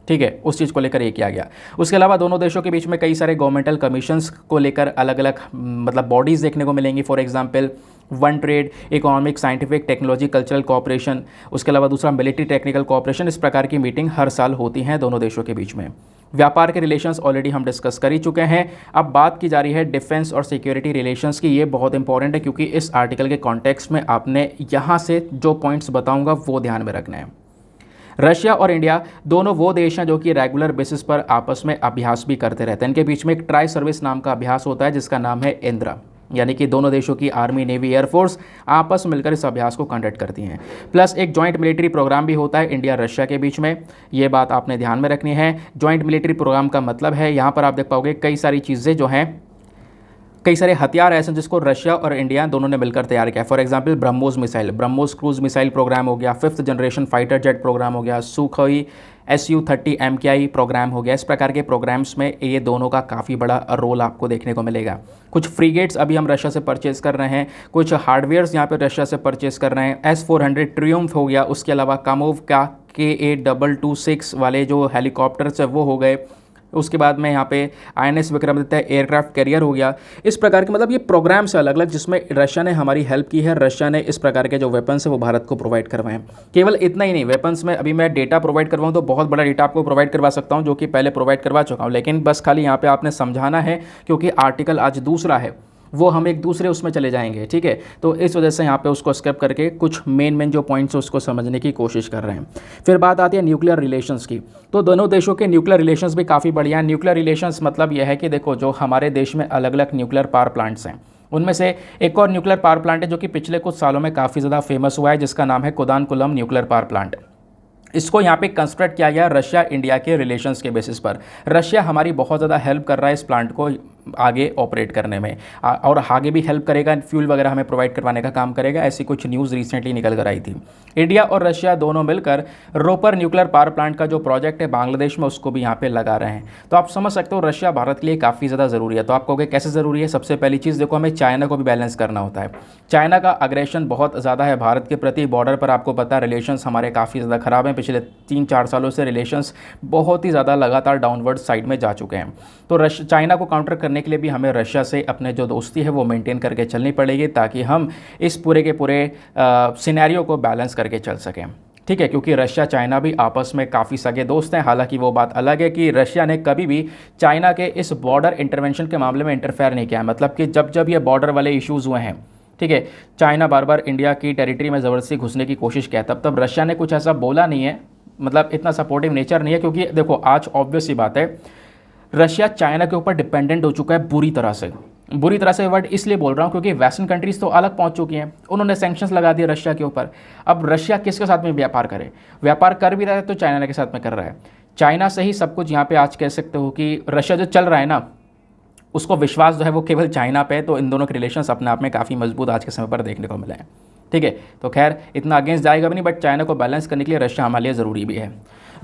ठीक है, उस चीज़ को लेकर ये किया गया। उसके अलावा दोनों देशों के बीच में कई सारे गवर्नमेंटल कमीशंस को लेकर अलग अलग मतलब बॉडीज़ देखने को मिलेंगी। For example one trade, economic, scientific, technology, cultural cooperation, उसके अलावा दूसरा मिलिट्री टेक्निकल कोऑपरेशन। इस प्रकार की मीटिंग हर साल होती हैं दोनों देशों के बीच में। व्यापार के रिलेशंस ऑलरेडी हम डिस्कस कर ही चुके हैं। अब बात की जा रही है डिफेंस और सिक्योरिटी रिलेशंस की। ये बहुत इंपॉर्टेंट है क्योंकि इस आर्टिकल के कॉन्टेक्स्ट में आपने यहाँ से जो पॉइंट्स बताऊँगा वो ध्यान में रखना है। रशिया और इंडिया दोनों वो देश हैं जो कि रेगुलर बेसिस पर आपस में अभ्यास भी करते रहते हैं। इनके बीच में एक ट्राई सर्विस नाम का अभ्यास होता है जिसका नाम है इंद्रा, यानी कि दोनों देशों की आर्मी, नेवी, एयरफोर्स आपस में मिलकर इस अभ्यास को कंडक्ट करती हैं। प्लस एक जॉइंट मिलिट्री प्रोग्राम भी होता है इंडिया रशिया के बीच में। ये बात आपने ध्यान में रखनी है। जॉइंट मिलिट्री प्रोग्राम का मतलब है, यहाँ पर आप देख पाओगे कई सारी चीज़ें जो हैं, कई सारे हथियार ऐसे हैं जिसको रशिया और इंडिया दोनों ने मिलकर तैयार किया। For example BrahMos missile, BrahMos cruise missile program हो गया, 5th generation fighter jet programme हो गया, सुखोई Su-30 MKI प्रोग्राम हो गया। इस प्रकार के प्रोग्राम्स में ये दोनों का काफ़ी बड़ा रोल आपको देखने को मिलेगा। कुछ फ्रीगेट्स अभी हम रशिया से परचेज़ कर रहे हैं, कुछ हार्डवेयर्स यहाँ पर रशिया से परचेज़ कर रहे हैं। S-400 ट्रियम्फ हो गया, उसके अलावा कामोव का Ka-226 वाले जो हेलीकॉप्टर्स है वो हो गए। उसके बाद में यहाँ पे INS विक्रमादित्य एयरक्राफ्ट कैरियर हो गया। इस प्रकार के मतलब ये प्रोग्राम्स है अलग अलग जिसमें रशिया ने हमारी हेल्प की है। रशिया ने इस प्रकार के जो वेपन्स है वो भारत को प्रोवाइड करवाएं। केवल इतना ही नहीं, वेपन्स में अभी मैं डेटा प्रोवाइड करवाऊँ तो बहुत बड़ा डेटा आपको प्रोवाइड करवा सकता हूँ जो कि पहले प्रोवाइड करवा चुका हूँ, लेकिन बस खाली यहाँ पर आपने समझाना है क्योंकि आर्टिकल आज दूसरा है, वो हम एक दूसरे उसमें चले जाएंगे। ठीक है, तो इस वजह से यहाँ पे उसको स्किप करके कुछ मेन जो पॉइंट्स उसको समझने की कोशिश कर रहे हैं। फिर बात आती है न्यूक्लियर रिलेशंस की। तो दोनों देशों के न्यूक्लियर रिलेशंस भी काफ़ी बढ़िया हैं। न्यूक्लियर रिलेशंस मतलब यह है कि देखो जो हमारे देश में अलग अलग न्यूक्लियर पावर प्लांट्स हैं, उनमें से एक और न्यूक्लियर पावर प्लांट है जो कि पिछले कुछ सालों में काफ़ी ज़्यादा फेमस हुआ है, जिसका नाम है कुदानकुलम न्यूक्लियर पावर प्लांट। इसको यहाँ पे कंस्ट्रक्ट किया गया रशिया इंडिया के रिलेशंस के बेसिस पर। रशिया हमारी बहुत ज़्यादा हेल्प कर रहा है इस प्लांट को आगे ऑपरेट करने में, और आगे भी हेल्प करेगा, फ्यूल वगैरह हमें प्रोवाइड करवाने का काम करेगा। ऐसी कुछ न्यूज़ रिसेंटली निकल कर आई थी। इंडिया और रशिया दोनों मिलकर रोपर न्यूक्लियर पावर प्लांट का जो प्रोजेक्ट है बांग्लादेश में, उसको भी यहाँ पे लगा रहे हैं। तो आप समझ सकते हो रशिया भारत के लिए काफ़ी ज़्यादा ज़रूरी है। तो आप कहोगे कैसे ज़रूरी है? सबसे पहली चीज़ देखो, हमें चाइना को भी बैलेंस करना होता है। चाइना का अग्रेशन बहुत ज़्यादा है भारत के प्रति। बॉर्डर पर आपको पता है रिलेशंस हमारे काफ़ी ज़्यादा ख़राब हैं। पिछले 3-4 सालों से रिलेशंस बहुत ही ज़्यादा लगातार डाउनवर्ड साइड में जा चुके हैं। तो चाइना को काउंटर करने के लिए भी हमें रशिया से अपने जो दोस्ती है वो मेंटेन करके चलनी पड़ेगी ताकि हम इस पूरे के पूरे सिनेरियो को बैलेंस करके चल सकें। ठीक है, क्योंकि रशिया चाइना भी आपस में काफ़ी सगे दोस्त हैं। हालांकि वो बात अलग है कि रशिया ने कभी भी चाइना के इस बॉर्डर इंटरवेंशन के मामले में इंटरफेयर नहीं किया है। मतलब कि जब जब ये बॉर्डर वाले इश्यूज़ हुए हैं, ठीक है, चाइना बार बार इंडिया की टेरिटरी में ज़बरदस्ती घुसने की कोशिश किया, तब तब रशिया ने कुछ ऐसा बोला नहीं है। मतलब इतना सपोर्टिव नेचर नहीं है, क्योंकि देखो आज ऑब्वियस सी बात है रशिया चाइना के ऊपर डिपेंडेंट हो चुका है बुरी तरह से। बुरी तरह से वर्ड इसलिए बोल रहा हूँ क्योंकि वेस्टर्न कंट्रीज़ तो अलग पहुँच चुकी हैं, उन्होंने सैंक्शंस लगा दिए रशिया के ऊपर। अब रशिया किसके साथ में व्यापार करे? व्यापार कर भी रहा है तो चाइना के साथ में कर रहा है। चाइना से ही सब कुछ यहाँ पे आज कह सकते हो कि रशिया जो चल रहा है ना, उसको विश्वास जो है वो केवल चाइना पे है। तो इन दोनों के रिलेशंस अपने आप में काफ़ी मजबूत आज के समय पर देखने को मिले हैं। ठीक है, तो खैर इतना अगेंस्ट जाएगा भी नहीं, बट चाइना को बैलेंस करने के लिए रशिया हमारे लिए ज़रूरी भी है।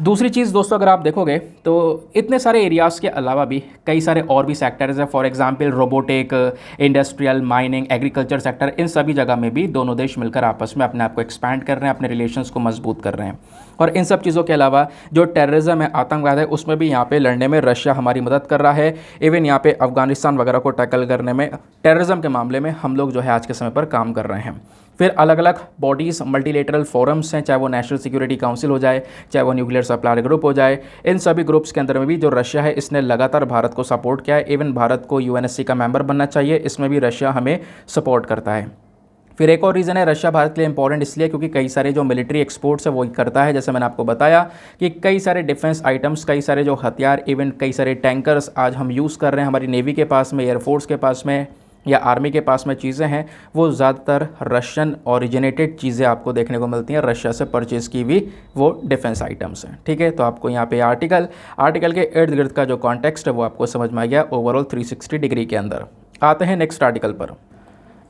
दूसरी चीज़ दोस्तों, अगर आप देखोगे तो इतने सारे एरियाज़ के अलावा भी कई सारे और भी सेक्टर्स हैं। For example robotic, industrial, mining, agriculture sector, इन सभी जगह में भी दोनों देश मिलकर आपस में अपने आप को एक्सपैंड कर रहे हैं, अपने रिलेशंस को मजबूत कर रहे हैं। और इन सब चीज़ों के अलावा जो टेररिज्म है, आतंकवाद है, उसमें भी यहाँ पे लड़ने में रशिया हमारी मदद कर रहा है। इवन यहाँ पे अफगानिस्तान वगैरह को टैकल करने में, टेररिज्म के मामले में हम लोग जो है आज के समय पर काम कर रहे हैं। फिर अलग अलग बॉडीज़, मल्टीलेटरल फोरम्स हैं, चाहे वो नेशनल सिक्योरिटी काउंसिल हो जाए, चाहे वो न्यूक्लियर सप्लायर ग्रुप हो जाए, इन सभी ग्रुप्स के अंदर में भी जो रशिया है इसने लगातार भारत को सपोर्ट किया है। इवन भारत को यूएनएससी का मेंबर बनना चाहिए, इसमें भी रशिया हमें सपोर्ट करता है। फिर एक और रीज़न है रशिया भारत के लिए इंपॉर्टेंट इसलिए क्योंकि कई सारे जो मिलिट्री एक्सपोर्ट्स है वो करता है। जैसे मैंने आपको बताया कि कई सारे डिफेंस आइटम्स, कई सारे जो हथियार, इवन कई सारे टैंकर्स आज हम यूज़ कर रहे हैं, हमारी नेवी के पास में, एयरफोर्स के पास में या आर्मी के पास में चीज़ें हैं, वो ज़्यादातर रशियन ओरिजिनेटेड चीज़ें आपको देखने को मिलती हैं, रशिया से परचेज़ की हुई वो डिफेंस आइटम्स हैं। ठीक है, तो आपको यहाँ पे आर्टिकल के इर्द गिर्द का जो कॉन्टेक्स्ट है वो आपको समझ में आ गया ओवरऑल 360 डिग्री के अंदर। आते हैं नेक्स्ट आर्टिकल पर।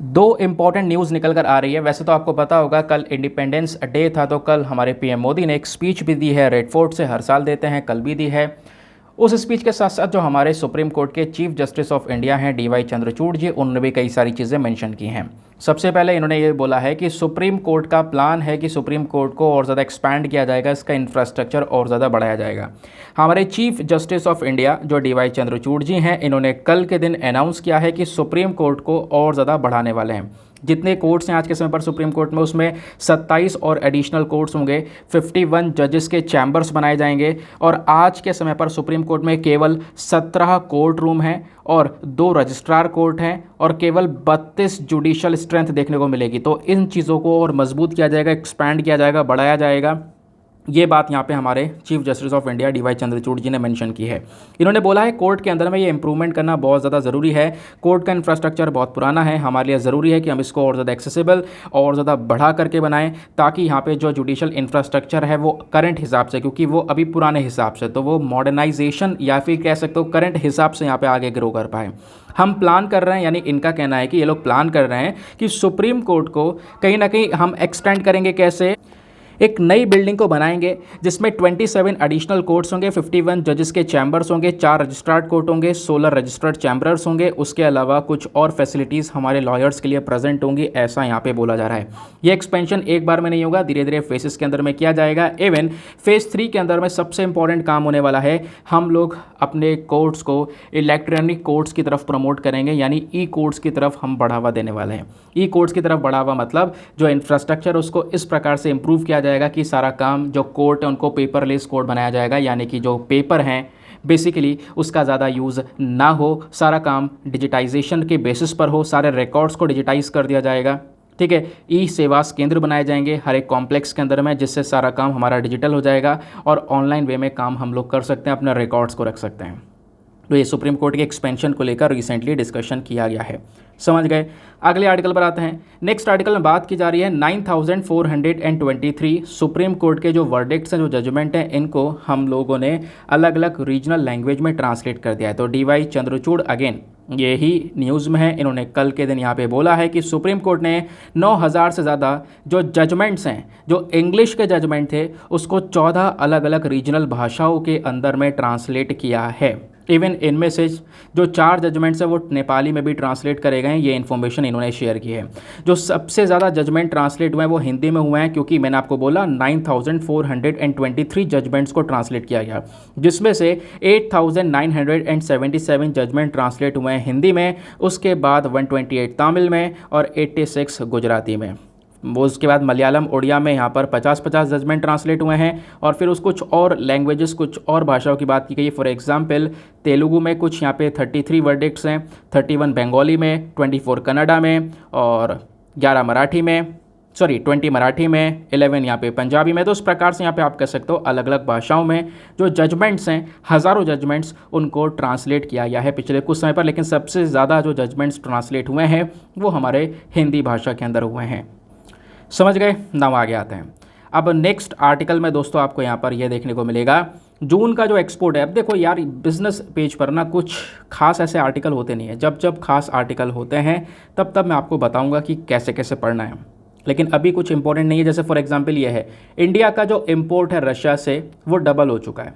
दो इंपॉर्टेंट न्यूज़ निकल कर आ रही है। वैसे तो आपको पता होगा कल इंडिपेंडेंस डे था, तो कल हमारे पीएम मोदी ने एक स्पीच भी दी है, रेड फोर्ट से, हर साल देते हैं, कल भी दी है। उस स्पीच के साथ साथ जो हमारे सुप्रीम कोर्ट के चीफ जस्टिस ऑफ इंडिया हैं डीवाई चंद्रचूड़ जी, उन्होंने भी कई सारी चीज़ें मेंशन की हैं। सबसे पहले इन्होंने ये बोला है कि सुप्रीम कोर्ट का प्लान है कि सुप्रीम कोर्ट को और ज़्यादा एक्सपैंड किया जाएगा, इसका इंफ्रास्ट्रक्चर और ज़्यादा बढ़ाया जाएगा। हमारे चीफ जस्टिस ऑफ इंडिया जो डीवाई चंद्रचूड़ जी हैं, इन्होंने कल के दिन अनाउंस किया है कि सुप्रीम कोर्ट को और ज़्यादा बढ़ाने वाले हैं। जितने कोर्ट्स हैं आज के समय पर सुप्रीम कोर्ट में, उसमें 27 और एडिशनल कोर्ट्स होंगे, 51 जजेस के चैम्बर्स बनाए जाएंगे और आज के समय पर सुप्रीम कोर्ट में केवल 17 कोर्ट रूम हैं और 2 रजिस्ट्रार कोर्ट हैं और केवल 32 जुडिशल स्ट्रेंथ देखने को मिलेगी। तो इन चीज़ों को और मजबूत किया जाएगा, एक्सपैंड किया जाएगा, बढ़ाया जाएगा। ये बात यहाँ पे हमारे chief justice of India DY Chandrachud ji ने मेंशन की है। इन्होंने बोला है कोर्ट के अंदर में ये इंप्रूवमेंट करना बहुत ज़्यादा ज़रूरी है। कोर्ट का इंफ्रास्ट्रक्चर बहुत पुराना है, हमारे लिए ज़रूरी है कि हम इसको और ज़्यादा एक्सेसिबल और ज़्यादा बढ़ा करके बनाएं, ताकि यहाँ पे जो जुडिशल इंफ्रास्ट्रक्चर है वो करंट हिसाब से, क्योंकि वो अभी पुराने हिसाब से, तो वो मॉडर्नाइजेशन या फिर कह सकते हो करंट हिसाब से यहाँ पे आगे ग्रो कर पाए। हम प्लान कर रहे हैं, यानी इनका कहना है कि ये लोग प्लान कर रहे हैं कि सुप्रीम कोर्ट को कहीं ना कहीं हम एक्सटेंड करेंगे। कैसे? एक नई बिल्डिंग को बनाएंगे जिसमें 27 एडिशनल कोर्ट्स होंगे, 51 जजेस के चैम्बर्स होंगे, 4 रजिस्ट्रार्ड कोर्ट होंगे, 16 रजिस्टर्ड चैम्बर्स होंगे। उसके अलावा कुछ और फैसिलिटीज़ हमारे लॉयर्स के लिए प्रेजेंट होंगी, ऐसा यहाँ पे बोला जा रहा है। ये एक्सपेंशन एक बार में नहीं होगा, धीरे धीरे फेसेस के अंदर में किया जाएगा। इवन फेज़ 3 के अंदर में सबसे इंपॉर्टेंट काम होने वाला है, हम लोग अपने कोर्ट्स को इलेक्ट्रॉनिक कोर्ट्स की तरफ प्रमोट करेंगे, यानी ई कोर्ट्स की तरफ हम बढ़ावा देने वाले हैं। ई कोर्ट्स की तरफ बढ़ावा मतलब जो इंफ्रास्ट्रक्चर उसको इस प्रकार से इंप्रूव किया जाएगा कि सारा काम जो कोर्ट है उनको पेपरलेस कोर्ट बनाया जाएगा, यानी कि जो पेपर हैं बेसिकली उसका ज़्यादा यूज़ ना हो, सारा काम डिजिटाइजेशन के बेसिस पर हो, सारे रिकॉर्ड्स को डिजिटाइज कर दिया जाएगा। ठीक है, ई सेवास केंद्र बनाए जाएंगे हर एक कॉम्प्लेक्स के अंदर में, जिससे सारा काम हमारा डिजिटल हो जाएगा और ऑनलाइन वे में काम हम लोग कर सकते हैं, अपने रिकॉर्ड्स को रख सकते हैं। तो ये सुप्रीम कोर्ट के एक्सपेंशन को लेकर रिसेंटली डिस्कशन किया गया है। समझ गए? अगले आर्टिकल पर आते हैं। नेक्स्ट आर्टिकल में बात की जा रही है 9423 सुप्रीम कोर्ट के जो वर्डिक्ट्स हैं, जो जजमेंट हैं, इनको हम लोगों ने अलग अलग रीजनल लैंग्वेज में ट्रांसलेट कर दिया है। तो डीवाई चंद्रचूड़ अगेन यही न्यूज़ में है, इन्होंने कल के दिन यहाँ पे बोला है कि सुप्रीम कोर्ट ने 9000 से ज़्यादा जो जजमेंट्स हैं, जो इंग्लिश के जजमेंट थे, उसको 14 अलग अलग रीजनल भाषाओं के अंदर में ट्रांसलेट किया है। इवन इनमें से जो 4 जजमेंट्स हैं वो नेपाली में भी ट्रांसलेट करे गए हैं, ये इन्फॉर्मेशन इन्होंने शेयर की है। जो सबसे ज़्यादा जजमेंट ट्रांसलेट हुए हैं वो हिंदी में हुए हैं, क्योंकि मैंने आपको बोला 9423 जजमेंट्स को ट्रांसलेट किया गया, जिसमें से 8977 जजमेंट ट्रांसलेट हुए हैं हिंदी में, उसके बाद 128 तमिल में और 86 गुजराती में। वो उसके बाद मलयालम, उड़िया में यहाँ पर 50-50 जजमेंट ट्रांसलेट हुए हैं। और फिर उस कुछ और लैंग्वेजेस, कुछ और भाषाओं की बात की गई है। फॉर एग्जांपल तेलुगु में कुछ यहाँ पे 33 वर्डिक्ट्स हैं, 31 बंगाली में, 24 कन्नड़ा में और 11 मराठी में, 20 मराठी में, 11 यहाँ पे पंजाबी में। तो उस प्रकार से यहाँ पे आप कह सकते हो अलग अलग भाषाओं में जो जजमेंट्स हैं, हज़ारों जजमेंट्स, उनको ट्रांसलेट किया गया है पिछले कुछ समय पर। लेकिन सबसे ज़्यादा जो जजमेंट्स ट्रांसलेट हुए हैं वो हमारे हिंदी भाषा के अंदर हुए हैं। समझ गए? नाम आगे आते हैं। अब नेक्स्ट आर्टिकल में दोस्तों आपको यहाँ पर यह देखने को मिलेगा जून का जो एक्सपोर्ट है। अब देखो यार, बिजनेस पेज पर ना कुछ खास ऐसे आर्टिकल होते नहीं है। जब जब खास आर्टिकल होते हैं तब तब मैं आपको बताऊंगा कि कैसे कैसे पढ़ना है, लेकिन अभी कुछ इंपॉर्टेंट नहीं है। जैसे फॉर एग्जांपल ये है, इंडिया का जो इम्पोर्ट है रशिया से वो डबल हो चुका है।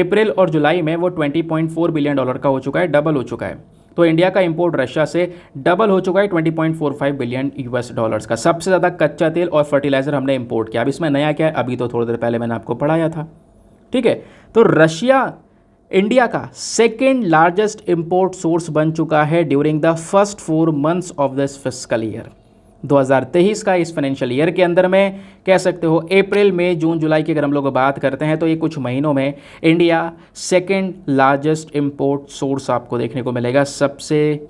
अप्रैल और जुलाई में वो $20.4 बिलियन का हो चुका है, डबल हो चुका है। तो इंडिया का इंपोर्ट रशिया से डबल हो चुका है 20.45 बिलियन यूएस डॉलर्स का। सबसे ज़्यादा कच्चा तेल और फर्टिलाइज़र हमने इंपोर्ट किया। अब इसमें नया क्या है, अभी तो थोड़ी देर पहले मैंने आपको पढ़ाया था। ठीक है, तो रशिया इंडिया का सेकेंड लार्जेस्ट इंपोर्ट सोर्स बन चुका है during the first 4 months of this fiscal year 2023 का। इस फाइनेंशियल ईयर के अंदर में कह सकते हो अप्रैल मई जून जुलाई की अगर हम लोग बात करते हैं तो ये कुछ महीनों में India second largest import source आपको देखने को मिलेगा। सबसे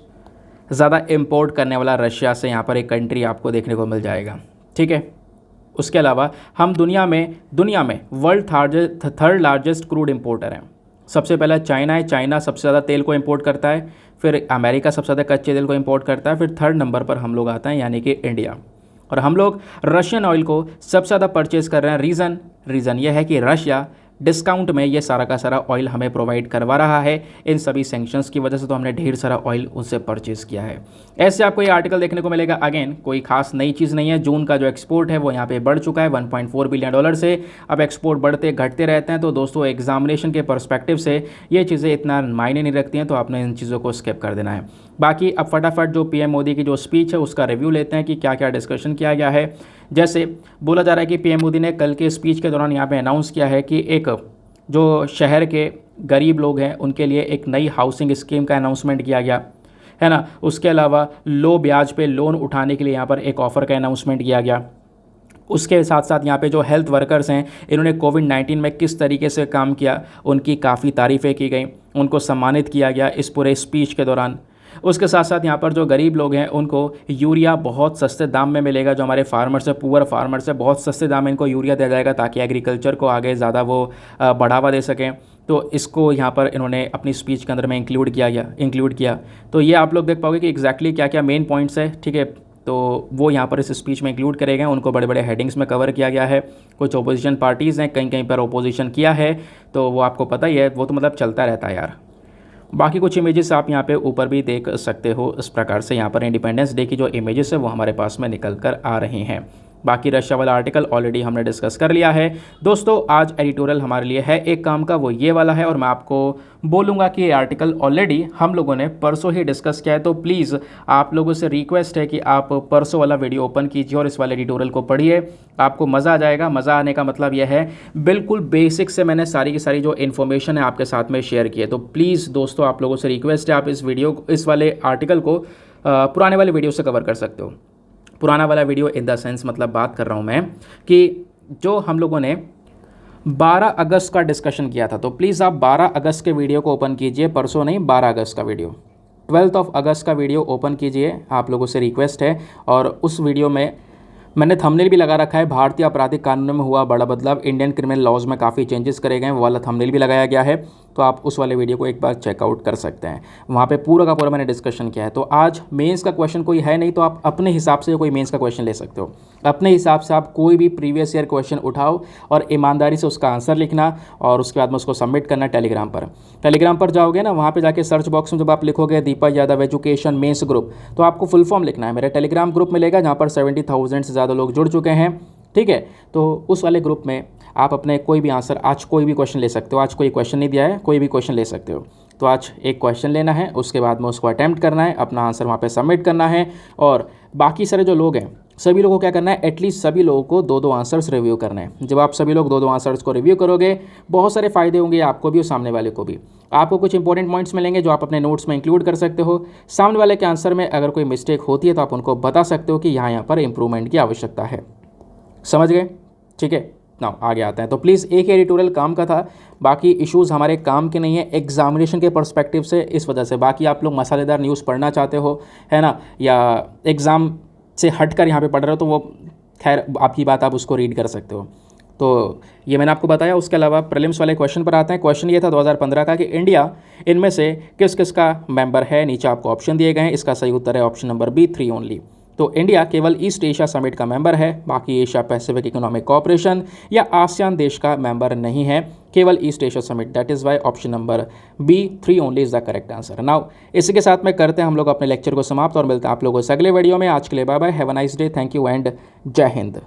ज़्यादा इंपोर्ट करने वाला रशिया से यहाँ पर एक कंट्री आपको देखने को मिल जाएगा। ठीक है, उसके अलावा हम दुनिया में world third largest crude importer हैं। सबसे पहला चाइना है, चाइना सबसे ज़्यादा तेल को इंपोर्ट करता है, फिर अमेरिका सबसे ज़्यादा कच्चे तेल को इंपोर्ट करता है, फिर थर्ड नंबर पर हम लोग आते हैं यानी कि इंडिया। और हम लोग रशियन ऑयल को सबसे ज़्यादा परचेज़ कर रहे हैं। रीज़न यह है कि रशिया डिस्काउंट में ये सारा का सारा ऑयल हमें प्रोवाइड करवा रहा है। इन सभी सैंक्शंस की वजह से तो हमने ढेर सारा ऑयल उससे परचेज़ किया है। ऐसे आपको ये आर्टिकल देखने को मिलेगा। अगेन कोई खास नई चीज़ नहीं है। जून का जो एक्सपोर्ट है वो यहाँ पे बढ़ चुका है 1.4 बिलियन डॉलर से। अब एक्सपोर्ट बढ़ते घटते रहते हैं, तो दोस्तों एग्जामिनेशन के पर्सपेक्टिव से ये चीज़ें इतना मायने नहीं रखती हैं, तो आपने इन चीज़ों को स्किप कर देना है। बाकी अब फटाफट जो पीएम मोदी की जो स्पीच है उसका रिव्यू लेते हैं कि क्या क्या डिस्कशन किया गया है। जैसे बोला जा रहा है कि पीएम मोदी ने कल के स्पीच के दौरान यहाँ पे अनाउंस किया है कि एक जो शहर के गरीब लोग हैं उनके लिए एक नई हाउसिंग स्कीम का अनाउंसमेंट किया गया है ना। उसके अलावा लो ब्याज पे लोन उठाने के लिए यहाँ पर एक ऑफ़र का अनाउंसमेंट किया गया। उसके साथ साथ यहाँ पे जो हेल्थ वर्कर्स हैं इन्होंने कोविड-19 में किस तरीके से काम किया उनकी काफ़ी तारीफ़ें की गई, उनको सम्मानित किया गया इस पूरे स्पीच के दौरान। उसके साथ साथ यहाँ पर जो गरीब लोग हैं उनको यूरिया बहुत सस्ते दाम में मिलेगा। जो हमारे फार्मर्स है, पुअर फार्मर्स है, बहुत सस्ते दाम में इनको यूरिया दिया जाएगा ताकि एग्रीकल्चर को आगे ज़्यादा वो बढ़ावा दे सकें। तो इसको यहाँ पर इन्होंने अपनी स्पीच के अंदर में इंक्लूड किया। तो ये आप लोग देख पाओगे कि एग्जैक्टली क्या क्या मेन पॉइंट्स है। ठीक है, तो वो यहाँ पर इस स्पीच में इंक्लूड करे गए, उनको बड़े बड़े हेडिंग्स में कवर किया गया है। कुछ ओपोजिशन पार्टीज़ हैं, कहीं कहीं पर ओपोजिशन किया है, तो वो आपको पता ही है, वो तो मतलब चलता रहता है यार। बाकी कुछ इमेजेस आप यहाँ पे ऊपर भी देख सकते हो। इस प्रकार से यहाँ पर इंडिपेंडेंस डे की जो इमेजेस है वो हमारे पास में निकल कर आ रही हैं। बाकी रशिया वाला आर्टिकल ऑलरेडी हमने डिस्कस कर लिया है। दोस्तों आज एडिटोरियल हमारे लिए है एक काम का, वो ये वाला है, और मैं आपको बोलूँगा कि ये आर्टिकल ऑलरेडी हम लोगों ने परसों ही डिस्कस किया है। तो प्लीज़ आप लोगों से रिक्वेस्ट है कि आप परसों वाला वीडियो ओपन कीजिए और इस वाले एडिटोरियल को पढ़िए, आपको मज़ा आ जाएगा। मज़ा आने का मतलब यह है बिल्कुल बेसिक से मैंने सारी की सारी जो इन्फॉर्मेशन है आपके साथ में शेयर की है। तो प्लीज़ दोस्तों आप लोगों से रिक्वेस्ट है, आप इस वाले आर्टिकल को पुराने वाले वीडियो से कवर कर सकते हो। पुराना वाला वीडियो इन द सेंस मतलब बात कर रहा हूँ मैं कि जो हम लोगों ने 12 अगस्त का डिस्कशन किया था, तो प्लीज़ आप 12 अगस्त के वीडियो को ओपन कीजिए, परसों नहीं 12 अगस्त का वीडियो, 12 अगस्त का वीडियो ओपन कीजिए, आप लोगों से रिक्वेस्ट है। और उस वीडियो में मैंने थंबनेल भी लगा रखा है, भारतीय आपराधिक कानून में हुआ बड़ा बदलाव, इंडियन क्रिमिनल लॉज में काफ़ी चेंजेस करे गए, वो वाला थंबनेल भी लगाया गया है। तो आप उस वाले वीडियो को एक बार चेकआउट कर सकते हैं, वहाँ पे पूरा का पूरा मैंने डिस्कशन किया है। तो आज मेंस का क्वेश्चन कोई है नहीं, तो आप अपने हिसाब से कोई मेंस का क्वेश्चन ले सकते हो। अपने हिसाब से आप कोई भी प्रीवियस ईयर क्वेश्चन उठाओ और ईमानदारी से उसका आंसर लिखना, और उसके बाद में उसको सबमिट करना टेलीग्राम पर जाओगे ना, वहाँ पर जाके सर्च बॉक्स में जब आप लिखोगे दीपक यादव एजुकेशन मेंस ग्रुप, तो आपको फुल फॉर्म लिखना है। मेरे टेलीग्राम ग्रुप मिलेगा जहाँ पर 70,000 से ज़्यादा लोग जुड़ चुके हैं। ठीक है, तो उस वाले ग्रुप में आप अपने कोई भी आंसर, आज कोई भी क्वेश्चन ले सकते हो। आज कोई क्वेश्चन नहीं दिया है, कोई भी क्वेश्चन ले सकते हो। तो आज एक क्वेश्चन लेना है, उसके बाद में उसको अटैम्प्ट करना है, अपना आंसर वहाँ पे सबमिट करना है। और बाकी सारे जो लोग हैं सभी लोगों को क्या करना है, एटलीस्ट सभी लोगों को 2-2 आंसर्स रिव्यू करना है। जब आप सभी लोग 2-2 आंसर्स को रिव्यू करोगे, बहुत सारे फ़ायदे होंगे आपको भी और सामने वाले को भी। आपको कुछ इंपॉर्टेंट पॉइंट्स मिलेंगे जो आप अपने नोट्स में इंक्लूड कर सकते हो। सामने वाले के आंसर में अगर कोई मिस्टेक होती है तो आप उनको बता सकते हो कि यहाँ पर इंप्रूवमेंट की आवश्यकता है। समझ गए? ठीक है, ना आगे आते हैं। तो प्लीज़ एक एडिटोरियल काम का था, बाकी इश्यूज़ हमारे काम के नहीं है एग्जामिनेशन के पर्सपेक्टिव से, इस वजह से। बाकी आप लोग मसालेदार न्यूज़ पढ़ना चाहते हो, है ना, या एग्ज़ाम से हटकर यहाँ पे पढ़ रहे हो, तो वो खैर आपकी बात, आप उसको रीड कर सकते हो। तो ये मैंने आपको बताया। उसके अलावा प्रीलिम्स वाले क्वेश्चन पर आते हैं। क्वेश्चन ये था 2015 का कि इंडिया इनमें से किस किस का मेंबर है। नीचे आपको ऑप्शन दिए गए हैं, इसका सही उत्तर है ऑप्शन नंबर बी, 3 ओनली। तो इंडिया केवल ईस्ट एशिया समिट का मेंबर है, बाकी एशिया पैसिफिक इकोनॉमिक कोऑपरेशन या आसियान देश का मेंबर नहीं है, केवल east Asia summit. That is why option number B, 3 only is the correct answer. Now इसी के साथ में करते हैं हम लोग अपने लेक्चर को समाप्त और मिलते हैं आप लोगों से अगले वीडियो में। आज के लिए bye bye, have a nice day, thank you and जय हिंद।